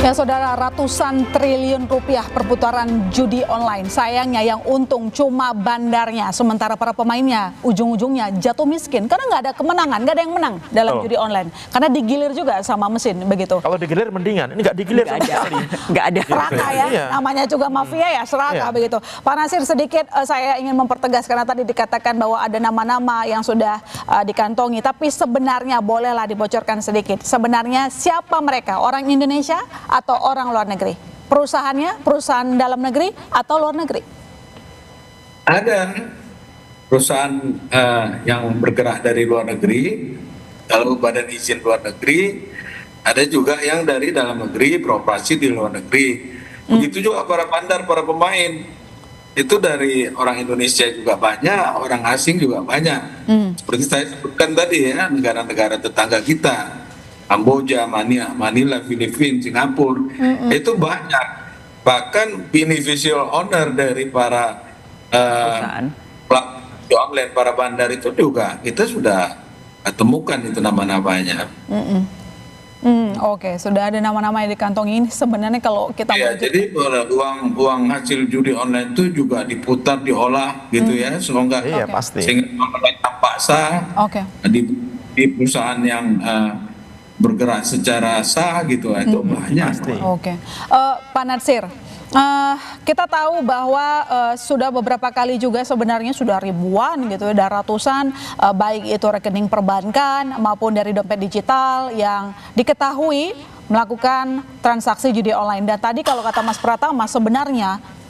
Ya saudara, ratusan triliun rupiah perputaran judi online. Sayangnya yang untung cuma bandarnya, sementara para pemainnya ujung-ujungnya jatuh miskin karena nggak ada kemenangan, nggak ada yang menang dalam judi online. Karena digilir juga sama mesin begitu. Kalau digilir mendingan, ini nggak digilir sama sekali. Nggak ada. Seraka ya, Iya. namanya juga mafia ya, seraka Iya. begitu. Pak Nasir, sedikit saya ingin mempertegas karena tadi dikatakan bahwa ada nama-nama yang sudah dikantongi, tapi sebenarnya bolehlah dibocorkan sedikit. Sebenarnya siapa mereka? Orang Indonesia atau orang luar negeri? Perusahaannya, perusahaan dalam negeri atau luar negeri? Ada perusahaan yang bergerak dari luar negeri, lalu badan izin luar negeri, ada juga yang dari dalam negeri beroperasi di luar negeri. Begitu juga para bandar, para pemain. Itu dari orang Indonesia juga banyak, orang asing juga banyak. Seperti saya sebutkan tadi ya, negara-negara tetangga kita. Kamboja, Manila, Filipina, Singapura, itu banyak. Bahkan beneficial owner dari para pelaku online, para bandar itu juga kita sudah temukan itu nama-namanya. Oke, sudah ada nama-nama yang dikantongi. Ini sebenarnya kalau kita Ya, jadi uang hasil judi online itu juga diputar, diolah gitu ya, sehingga Iya, pasti. sehingga tampak sah di perusahaan yang bergerak secara sah gitu, itu banyak. Oke, Pak Natsir, kita tahu bahwa sudah beberapa kali juga sebenarnya sudah ribuan gitu, ada ratusan baik itu rekening perbankan maupun dari dompet digital yang diketahui melakukan transaksi judi online. Dan tadi kalau kata Mas Pratama, sebenarnya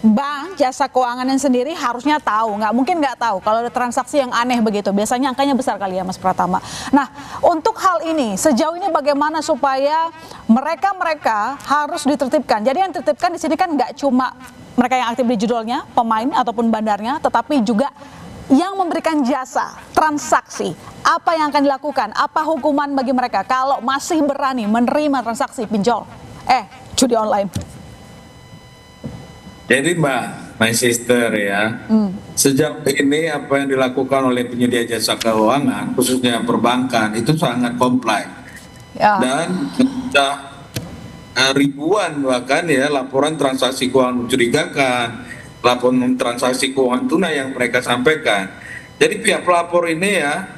bank, jasa keuangannya sendiri harusnya tahu, nggak mungkin nggak tahu kalau ada transaksi yang aneh begitu. Biasanya angkanya besar kali ya Mas Pratama. Nah, untuk hal ini sejauh ini bagaimana supaya mereka harus ditertibkan. Jadi yang ditertibkan di sini kan nggak cuma mereka yang aktif di judulnya, pemain ataupun bandarnya, tetapi juga yang memberikan jasa, transaksi. Apa yang akan dilakukan? Apa hukuman bagi mereka kalau masih berani menerima transaksi pinjol? Judi online. Jadi my sister ya, sejak ini apa yang dilakukan oleh penyedia jasa keuangan, khususnya perbankan, itu sangat kompleks. Ya. Dan sudah ribuan bahkan ya laporan transaksi keuangan mencurigakan, laporan transaksi keuangan tunai yang mereka sampaikan. Jadi pihak pelapor ini ya,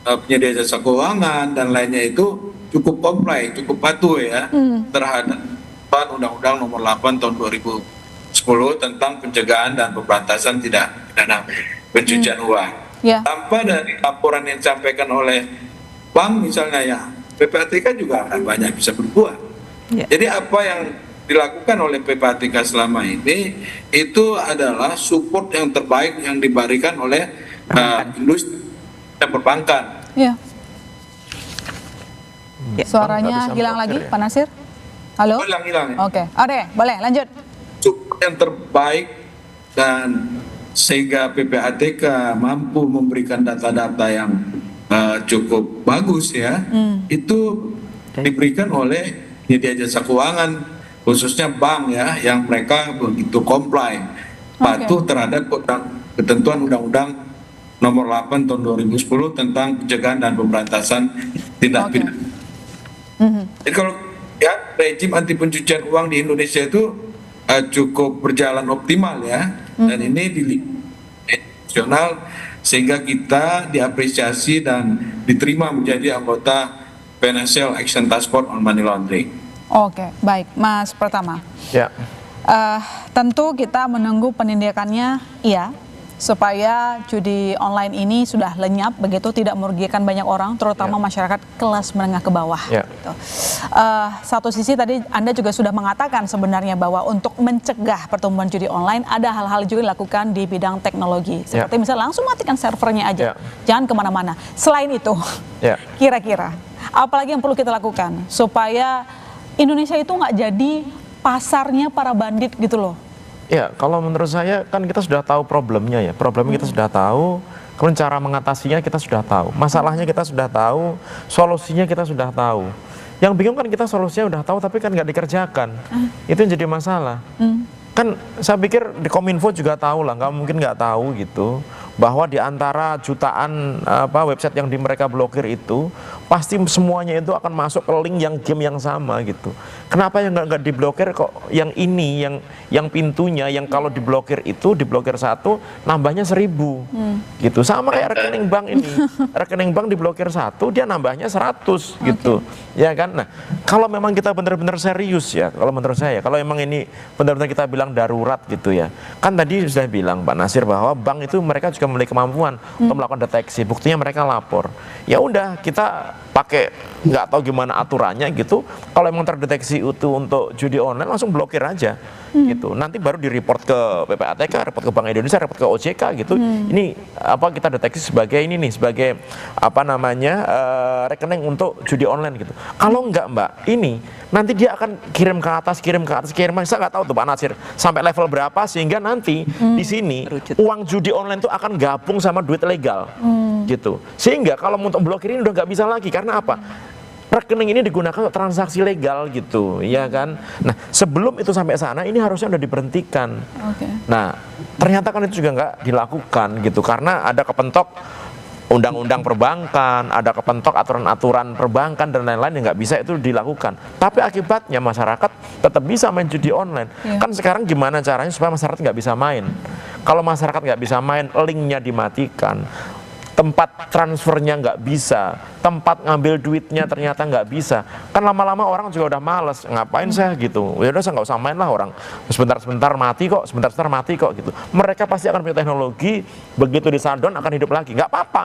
penyedia jasa keuangan dan lainnya itu cukup kompleks, cukup patuh ya terhadap Undang-Undang Nomor 8 Tahun 2010 tentang pencegahan dan pemberantasan tindak pidana pencucian uang. Tanpa dari laporan yang disampaikan oleh bank misalnya ya, PPATK juga akan banyak bisa berbuat. Jadi apa yang dilakukan oleh PPATK selama ini itu adalah support yang terbaik yang diberikan oleh industri perbankan. Suaranya hilang lagi, Pak Nasir. Halo? Hilang. Oke, boleh lanjut. Support yang terbaik dan sehingga PPATK mampu memberikan data-data yang cukup bagus ya, itu diberikan oleh penyedia jasa keuangan, khususnya bank ya, yang mereka begitu comply, patuh terhadap ketentuan Undang-Undang Nomor 8 Tahun 2010 tentang pencegahan dan pemberantasan tindak pidana. Jadi kalau ya rejim anti pencucian uang di Indonesia itu cukup berjalan optimal ya, dan ini nasional sehingga kita diapresiasi dan diterima menjadi anggota Financial Action Task Force on Money Laundering. Oke, baik, Mas Pratama. Ya. Tentu kita menunggu penindakannya, supaya judi online ini sudah lenyap begitu, tidak merugikan banyak orang, terutama masyarakat kelas menengah ke bawah. Gitu. Satu sisi tadi Anda juga sudah mengatakan sebenarnya bahwa untuk mencegah pertumbuhan judi online ada hal-hal juga dilakukan di bidang teknologi, seperti misalnya langsung matikan servernya aja, jangan kemana-mana. Selain itu, kira-kira apalagi yang perlu kita lakukan supaya Indonesia itu nggak jadi pasarnya para bandit gitu loh? Ya, kalau menurut saya kan kita sudah tahu problemnya ya. Problemnya kita sudah tahu, kemudian cara mengatasinya kita sudah tahu. Masalahnya kita sudah tahu, solusinya kita sudah tahu. Yang bingung kan kita solusinya udah tahu tapi kan nggak dikerjakan. Itu yang jadi masalah. Kan saya pikir di Kominfo juga tahu lah, nggak mungkin nggak tahu gitu, bahwa di antara jutaan website yang mereka blokir itu pasti semuanya itu akan masuk ke link yang game yang sama gitu. Kenapa yang nggak diblokir kok yang ini, yang pintunya yang kalau diblokir itu diblokir 1 nambahnya 1000 gitu, sama kayak rekening bank ini. Rekening bank diblokir 1 dia nambahnya 100 gitu, ya kan. Nah kalau memang kita benar-benar serius ya, kalau menurut saya kalau memang ini benar-benar kita bilang darurat gitu ya, kan tadi sudah bilang Pak Nasir bahwa bank itu mereka juga memiliki kemampuan untuk melakukan deteksi, buktinya mereka lapor. Ya udah kita pakai nggak tahu gimana aturannya gitu, kalau emang terdeteksi itu untuk judi online langsung blokir aja gitu, nanti baru di-report ke PPATK, report ke Bank Indonesia, report ke OJK gitu. Ini apa kita deteksi sebagai ini nih, sebagai apa namanya rekening untuk judi online gitu. Kalau enggak Mbak, ini nanti dia akan kirim ke atas, saya nggak tahu tuh Pak Nasir sampai level berapa sehingga nanti di sini uang judi online itu akan gabung sama duit legal gitu, sehingga kalau untuk blokir ini udah nggak bisa lagi. Karena apa? Rekening ini digunakan untuk transaksi legal gitu, ya kan. Nah sebelum itu sampai sana ini harusnya udah diberhentikan. Nah ternyata kan itu juga nggak dilakukan gitu, karena ada kepentok undang-undang perbankan, ada kepentok aturan-aturan perbankan dan lain-lain yang nggak bisa itu dilakukan. Tapi akibatnya masyarakat tetap bisa main judi online. Kan sekarang gimana caranya supaya masyarakat nggak bisa main? Kalau masyarakat nggak bisa main, linknya dimatikan, tempat transfernya nggak bisa, tempat ngambil duitnya ternyata nggak bisa. Kan lama-lama orang juga udah males, ngapain saya gitu. Ya udah saya nggak usah main lah, orang sebentar-sebentar mati kok, sebentar-sebentar mati kok gitu. Mereka pasti akan punya teknologi, begitu di shutdown akan hidup lagi, nggak apa-apa.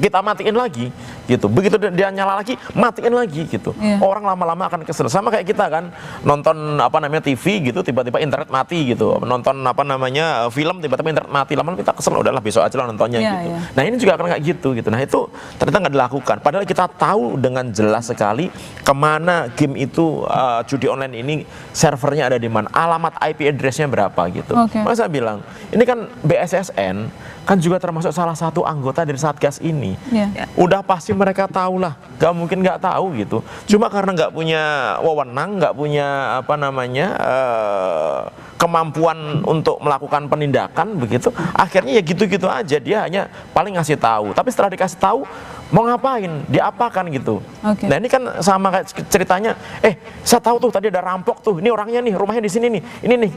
Kita matiin lagi gitu. Begitu dia nyala lagi, matiin lagi gitu. Orang lama-lama akan kesel. Sama kayak kita kan nonton apa namanya TV gitu, tiba-tiba internet mati gitu. Nonton apa namanya film, tiba-tiba internet mati. Lama-lama kita kesel, udahlah besok aja lah nontonnya gitu. Nah ini juga akan kayak gitu. Nah itu ternyata nggak dilakukan. Padahal kita tahu dengan jelas sekali kemana game itu, judi online ini servernya ada di mana, alamat IP address-nya berapa gitu. Maka saya bilang, ini kan BSSN kan juga termasuk salah satu anggota dari Satgas ini. Udah pasti mereka tahu lah, nggak mungkin nggak tahu gitu. Cuma karena nggak punya wewenang, nggak punya kemampuan untuk melakukan penindakan begitu, akhirnya ya gitu-gitu aja, dia hanya paling ngasih tahu. Tapi setelah dikasih tahu mau ngapain, diapakan gitu. Nah ini kan sama kayak ceritanya, saya tahu tuh tadi ada rampok tuh, ini orangnya nih, rumahnya di sini nih, ini nih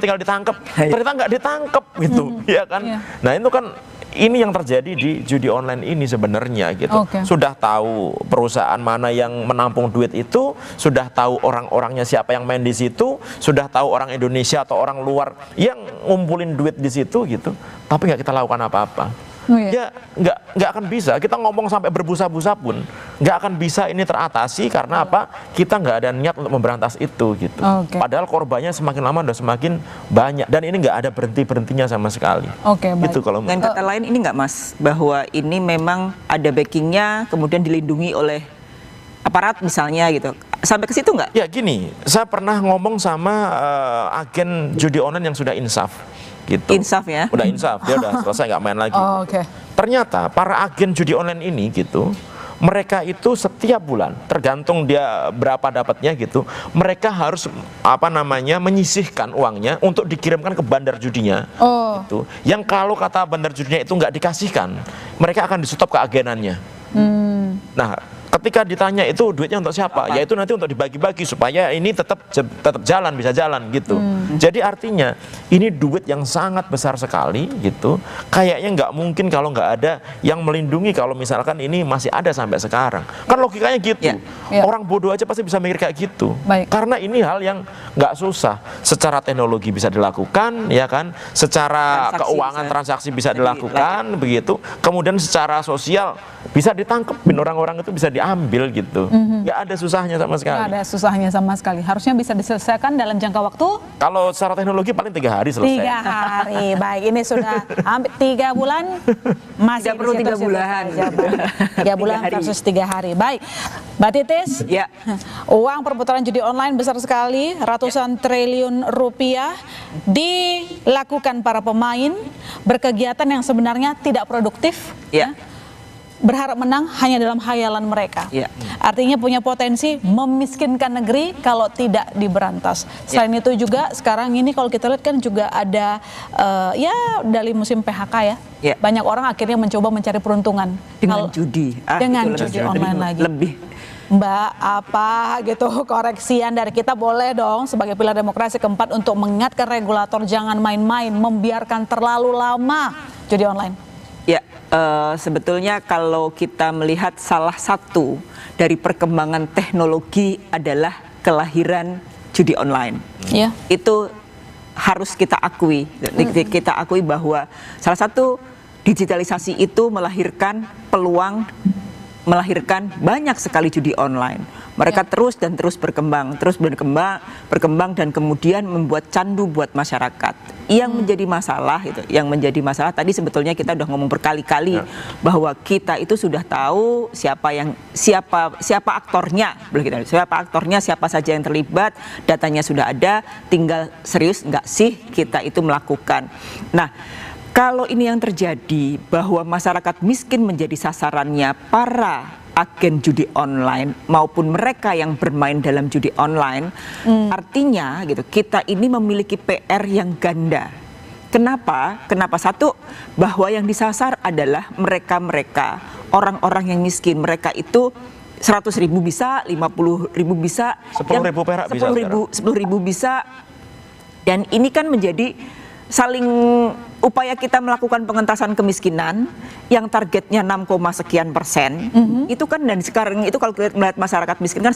tinggal ditangkap, ternyata nggak ditangkap gitu, ya kan? Nah itu kan ini yang terjadi di judi online ini sebenarnya gitu. Sudah tahu perusahaan mana yang menampung duit itu, sudah tahu orang-orangnya siapa yang main di situ, sudah tahu orang Indonesia atau orang luar yang ngumpulin duit di situ gitu. Tapi nggak kita lakukan apa-apa. Ya nggak akan bisa. Kita ngomong sampai berbusa-busa pun nggak akan bisa ini teratasi karena apa? Kita nggak ada niat untuk memberantas itu gitu. Padahal korbannya semakin lama udah semakin banyak dan ini nggak ada berhentinya sama sekali. Gitu kalau dengan kata lain ini nggak Mas, bahwa ini memang ada backingnya, kemudian dilindungi oleh aparat misalnya gitu. Sampai ke situ nggak? Ya gini, saya pernah ngomong sama agen judi online yang sudah insaf. Gitu. Insaf ya? Udah insaf, dia udah selesai nggak main lagi. Ternyata para agen judi online ini gitu, mereka itu setiap bulan, tergantung dia berapa dapatnya gitu, mereka harus menyisihkan uangnya untuk dikirimkan ke bandar judinya. Gitu. Yang kalau kata bandar judinya itu nggak dikasihkan, mereka akan di-stop ke agenannya. Nah, ketika ditanya itu duitnya untuk siapa? Ya itu nanti untuk dibagi-bagi supaya ini tetap jalan, bisa jalan gitu. Jadi artinya ini duit yang sangat besar sekali gitu. Kayaknya nggak mungkin kalau nggak ada yang melindungi kalau misalkan ini masih ada sampai sekarang. Kan logikanya gitu. Orang bodoh aja pasti bisa mikir kayak gitu. Karena ini hal yang nggak susah. Secara teknologi bisa dilakukan, ya kan? Secara keuangan transaksi bisa dilakukan, begitu. Kemudian secara sosial bisa ditangkepin, orang-orang itu bisa diambil gitu. Nggak ada susahnya sama sekali. Nggak ada susahnya sama sekali. Harusnya bisa diselesaikan dalam jangka waktu? Kalau secara teknologi paling 3 hari selesai. 3 hari, baik. Ini sudah hampir 3 bulan. Masih perlu 3 bulan. 3 bulan versus 3 hari. Baik, Mbak Titis. Ya. Uang perputaran judi online besar sekali, ratusan triliun rupiah dilakukan para pemain berkegiatan yang sebenarnya tidak produktif. Berharap menang hanya dalam khayalan mereka. Artinya punya potensi memiskinkan negeri kalau tidak diberantas. Selain itu juga sekarang ini kalau kita lihat kan juga ada dari musim PHK ya. Banyak orang akhirnya mencoba mencari peruntungan dengan judi. Dengan judi online lagi. Mbak, apa gitu koreksian dari kita boleh dong sebagai pilar demokrasi keempat untuk mengingatkan regulator jangan main-main, membiarkan terlalu lama judi online. Sebetulnya kalau kita melihat salah satu dari perkembangan teknologi adalah kelahiran judi online. Itu harus kita akui. Kita akui bahwa salah satu digitalisasi itu melahirkan peluang, melahirkan banyak sekali judi online. Mereka terus berkembang dan kemudian membuat candu buat masyarakat. Yang menjadi masalah tadi sebetulnya kita udah ngomong berkali-kali bahwa kita itu sudah tahu siapa aktornya, siapa saja yang terlibat, datanya sudah ada, tinggal serius nggak sih kita itu melakukan. Nah, kalau ini yang terjadi bahwa masyarakat miskin menjadi sasarannya para agen judi online maupun mereka yang bermain dalam judi online, artinya gitu kita ini memiliki PR yang ganda. Kenapa? Satu, bahwa yang disasar adalah mereka orang-orang yang miskin. Mereka itu 100.000 bisa, 50.000 bisa, 10.000 perak bisa, 10.000 bisa. Dan ini kan menjadi saling upaya kita melakukan pengentasan kemiskinan yang targetnya 6, sekian persen. Itu kan, dan sekarang itu kalau kita melihat masyarakat miskin kan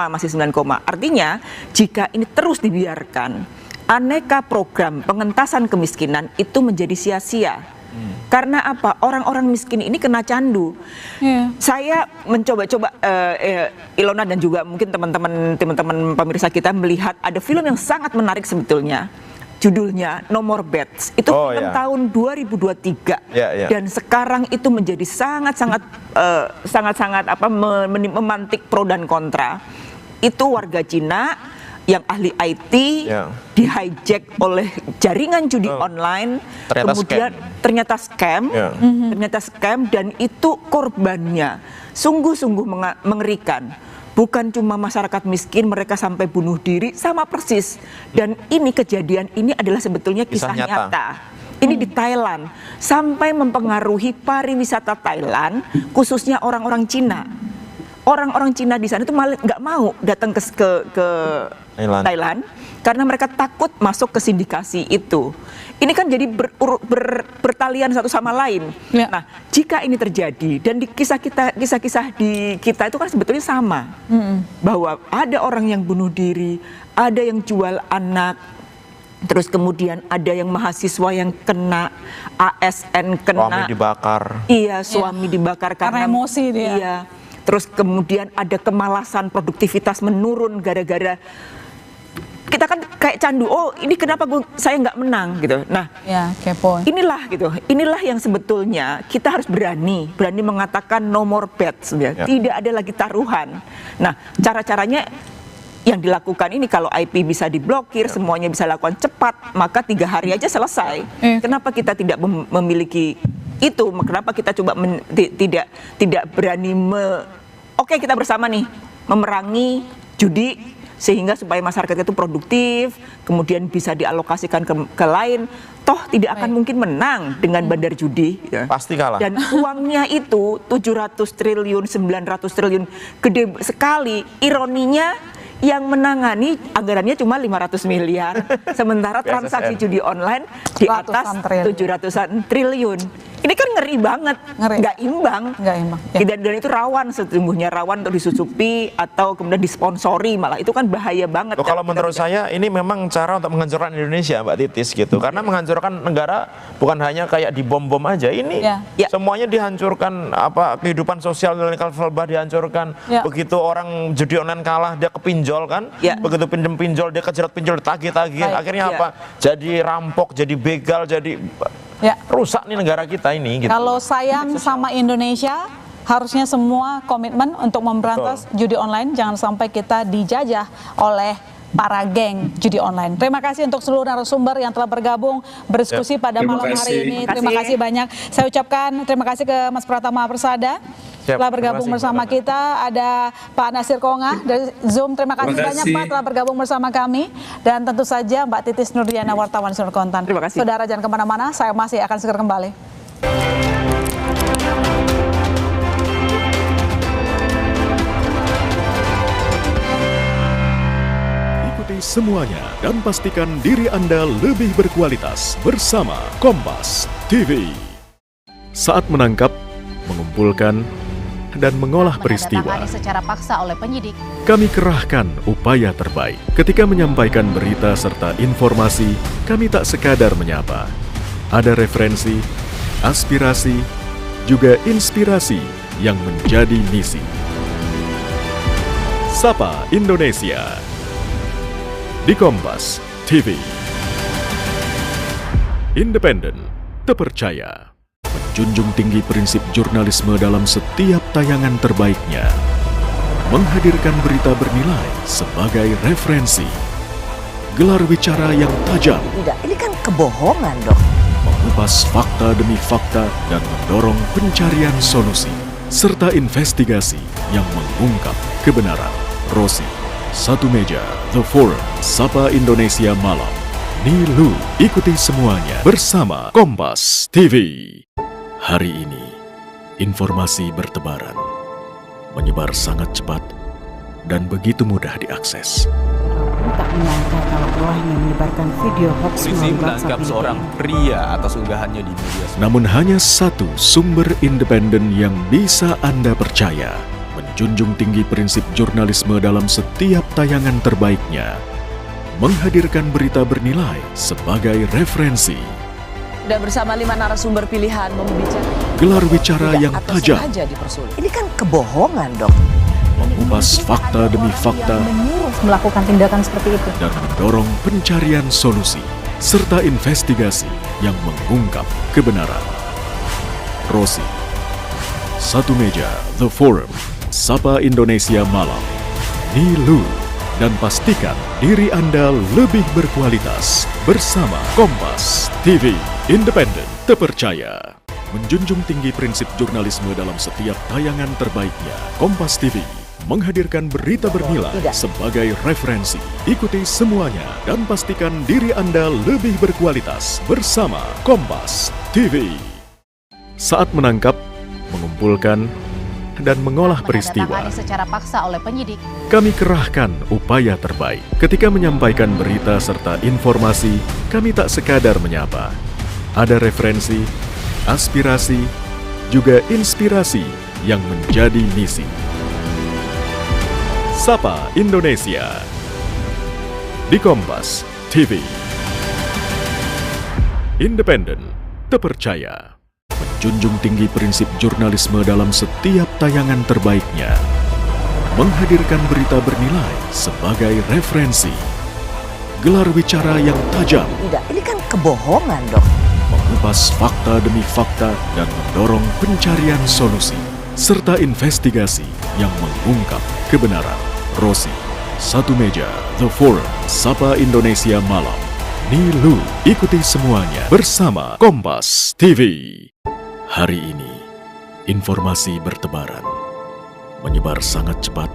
masih 9, artinya jika ini terus dibiarkan, aneka program pengentasan kemiskinan itu menjadi sia-sia. Karena apa? Orang-orang miskin ini kena candu. Saya mencoba-coba Ilona dan juga mungkin teman-teman pemirsa kita melihat ada film yang sangat menarik sebetulnya. judulnya Nomor Bets. Itu film tahun 2023 dan sekarang itu menjadi sangat-sangat memantik pro dan kontra. Itu warga Cina yang ahli IT di hijack oleh jaringan judi online, kemudian ternyata scam, dan itu korbannya sungguh-sungguh mengerikan. Bukan cuma masyarakat miskin, mereka sampai bunuh diri sama persis. Dan ini kejadian ini adalah sebetulnya kisah nyata. Ini di Thailand sampai mempengaruhi pariwisata Thailand, khususnya orang-orang Cina. Orang-orang Cina di sana itu malah nggak mau datang ke Thailand karena mereka takut masuk ke sindikasi itu. Ini kan jadi bertalian satu sama lain. Nah, jika ini terjadi dan di kisah-kisah di kita itu kan sebetulnya sama, bahwa ada orang yang bunuh diri, ada yang jual anak, terus kemudian ada yang mahasiswa yang kena, ASN kena, suami dibakar. Iya, suami dibakar karena emosi dia. Iya. Terus kemudian ada kemalasan, produktivitas menurun gara-gara kita kan kayak candu. Oh, ini kenapa saya nggak menang gitu. Nah, kepo. Inilah yang sebetulnya kita harus berani mengatakan nomor bets. Tidak ada lagi taruhan. Nah, cara-caranya yang dilakukan ini kalau IP bisa diblokir, semuanya bisa lakukan cepat, maka 3 hari aja selesai. Kenapa kita tidak memiliki itu? Kenapa kita coba tidak berani oke, kita bersama nih memerangi judi sehingga supaya masyarakat itu produktif, kemudian bisa dialokasikan ke lain. Toh tidak akan mungkin menang dengan bandar judi. Pasti kalah. Dan uangnya itu 700 triliun, 900 triliun, gede sekali. Ironinya yang menangani anggarannya cuma 500 miliar. Sementara transaksi judi online di atas 700-an triliun. Ini kan ngeri banget, nggak imbang. Dan itu rawan sesungguhnya, rawan untuk disusupi atau kemudian disponsori, malah itu kan bahaya banget. Kalau menurut saya ini memang cara untuk menghancurkan Indonesia, Mbak Titis gitu. Karena menghancurkan negara bukan hanya kayak dibom-bom aja, ini semuanya dihancurkan, kehidupan sosial level bah dihancurkan. Begitu orang judi online kalah dia kepinjol kan, begitu pinjol dia kejerat pinjol tagih-tagih, akhirnya apa? Jadi rampok, jadi begal, jadi rusak nih negara kita ini gitu. Kalau sayang sama Indonesia, harusnya semua komitmen untuk memberantas judi online. Jangan sampai kita dijajah oleh para geng judi online. Terima kasih untuk seluruh narasumber yang telah bergabung berdiskusi pada malam hari ini. Terima kasih banyak. Saya ucapkan terima kasih ke Mas Pratama Persada telah bergabung bersama kita. Ada Pak Nasir Konga dari Zoom. Terima kasih banyak Pak telah bergabung bersama kami. Dan tentu saja Mbak Titis Nurdiana, wartawan Nasional Kontan. Terima kasih. Saudara jangan kemana-mana, saya masih akan segera kembali. Ikuti semuanya dan pastikan diri Anda lebih berkualitas bersama Kompas TV. Saat menangkap, mengumpulkan, dan mengolah peristiwa, secara paksa oleh penyidik. Kami kerahkan upaya terbaik. Ketika menyampaikan berita serta informasi, kami tak sekadar menyapa. Ada referensi, aspirasi, juga inspirasi yang menjadi misi. Sapa Indonesia di Kompas TV. Independen, terpercaya. Menjunjung tinggi prinsip jurnalisme dalam setiap tayangan terbaiknya. Menghadirkan berita bernilai sebagai referensi. Gelar bicara yang tajam. Tidak, ini kan kebohongan dong. Mengupas fakta demi fakta dan mendorong pencarian solusi. Serta investigasi yang mengungkap kebenaran. Rosi, Satu Meja, The Forum, Sapa Indonesia Malam. Nilu, ikuti semuanya bersama Kompas TV. Hari ini, informasi bertebaran, menyebar sangat cepat, dan begitu mudah diakses. Tak menyangka kalau rohnya menyebarkan video hoax Polisi menangkap seorang pria atas unggahannya di media sosial. Namun hanya satu sumber independen yang bisa Anda percaya, menjunjung tinggi prinsip jurnalisme dalam setiap tayangan terbaiknya, menghadirkan berita bernilai sebagai referensi. Sudah bersama 5 narasumber pilihan membicarakan Gelar bicara yang tajam. Ini kan kebohongan dong. Mengupas fakta demi fakta Yang menyuruh melakukan tindakan seperti itu. dan mendorong pencarian solusi. serta investigasi yang mengungkap kebenaran. Rosi, Satu Meja, The Forum, Sapa Indonesia Malam, Nilu, dan pastikan diri Anda lebih berkualitas bersama Kompas TV, independen, terpercaya. Menjunjung tinggi prinsip jurnalisme dalam setiap tayangan terbaiknya, Kompas TV menghadirkan berita bernilai sebagai referensi. Ikuti semuanya dan pastikan diri Anda lebih berkualitas bersama Kompas TV. Saat menangkap, mengumpulkan, dan mengolah peristiwa, Menandatangani secara paksa oleh penyidik. kami kerahkan upaya terbaik. Ketika menyampaikan berita serta informasi, kami tak sekadar menyapa. Ada referensi, aspirasi, juga inspirasi yang menjadi misi. Sapa Indonesia di Kompas TV. Independen, terpercaya. Menjunjung tinggi prinsip jurnalisme dalam setiap tayangan terbaiknya. Menghadirkan berita bernilai sebagai referensi. Gelar bicara yang tajam. Tidak, ini kan kebohongan dok. Mengupas fakta demi fakta dan mendorong pencarian solusi. Serta investigasi yang mengungkap kebenaran. Rosi, Satu Meja, The Forum, Sapa Indonesia Malam, Nilu. Ikuti semuanya bersama Kompas TV. Hari ini, informasi bertebaran, menyebar sangat cepat,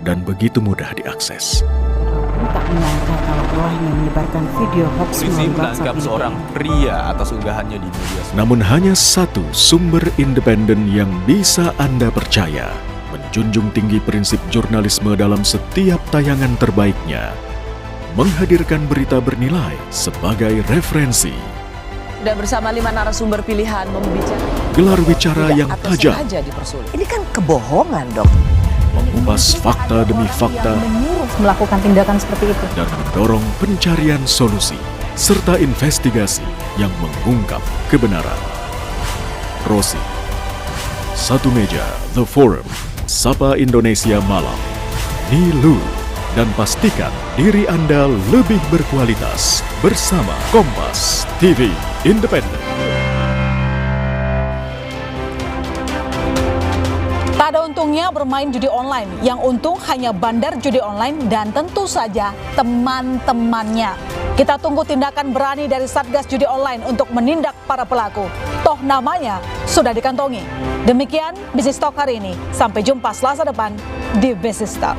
dan begitu mudah diakses. Tak menyangka kalau rohnya menyebarkan video hoax Polisi melalui menangkap WhatsApp seorang pria atas unggahannya di media sosial. Namun hanya satu sumber independen yang bisa Anda percaya. Menjunjung tinggi prinsip jurnalisme dalam setiap tayangan terbaiknya. Menghadirkan berita bernilai sebagai referensi. Dan bersama 5 narasumber pilihan membicarakan Gelar bicara yang Atau tajam. sengaja dipersulit. Ini kan kebohongan dok. Mengupas fakta demi fakta Yang menyuruh melakukan tindakan seperti itu. dan mendorong pencarian solusi serta investigasi yang mengungkap kebenaran. Rosi, Satu Meja, The Forum, Sapa Indonesia Malam, Nilu, dan pastikan diri Anda lebih berkualitas bersama Kompas TV, independen. Tak ada untungnya bermain judi online. Yang untung hanya bandar judi online dan tentu saja teman-temannya. Kita tunggu tindakan berani dari Satgas Judi Online untuk menindak para pelaku. Toh namanya sudah dikantongi. Demikian Business Talk hari ini. Sampai jumpa Selasa depan di Business Talk.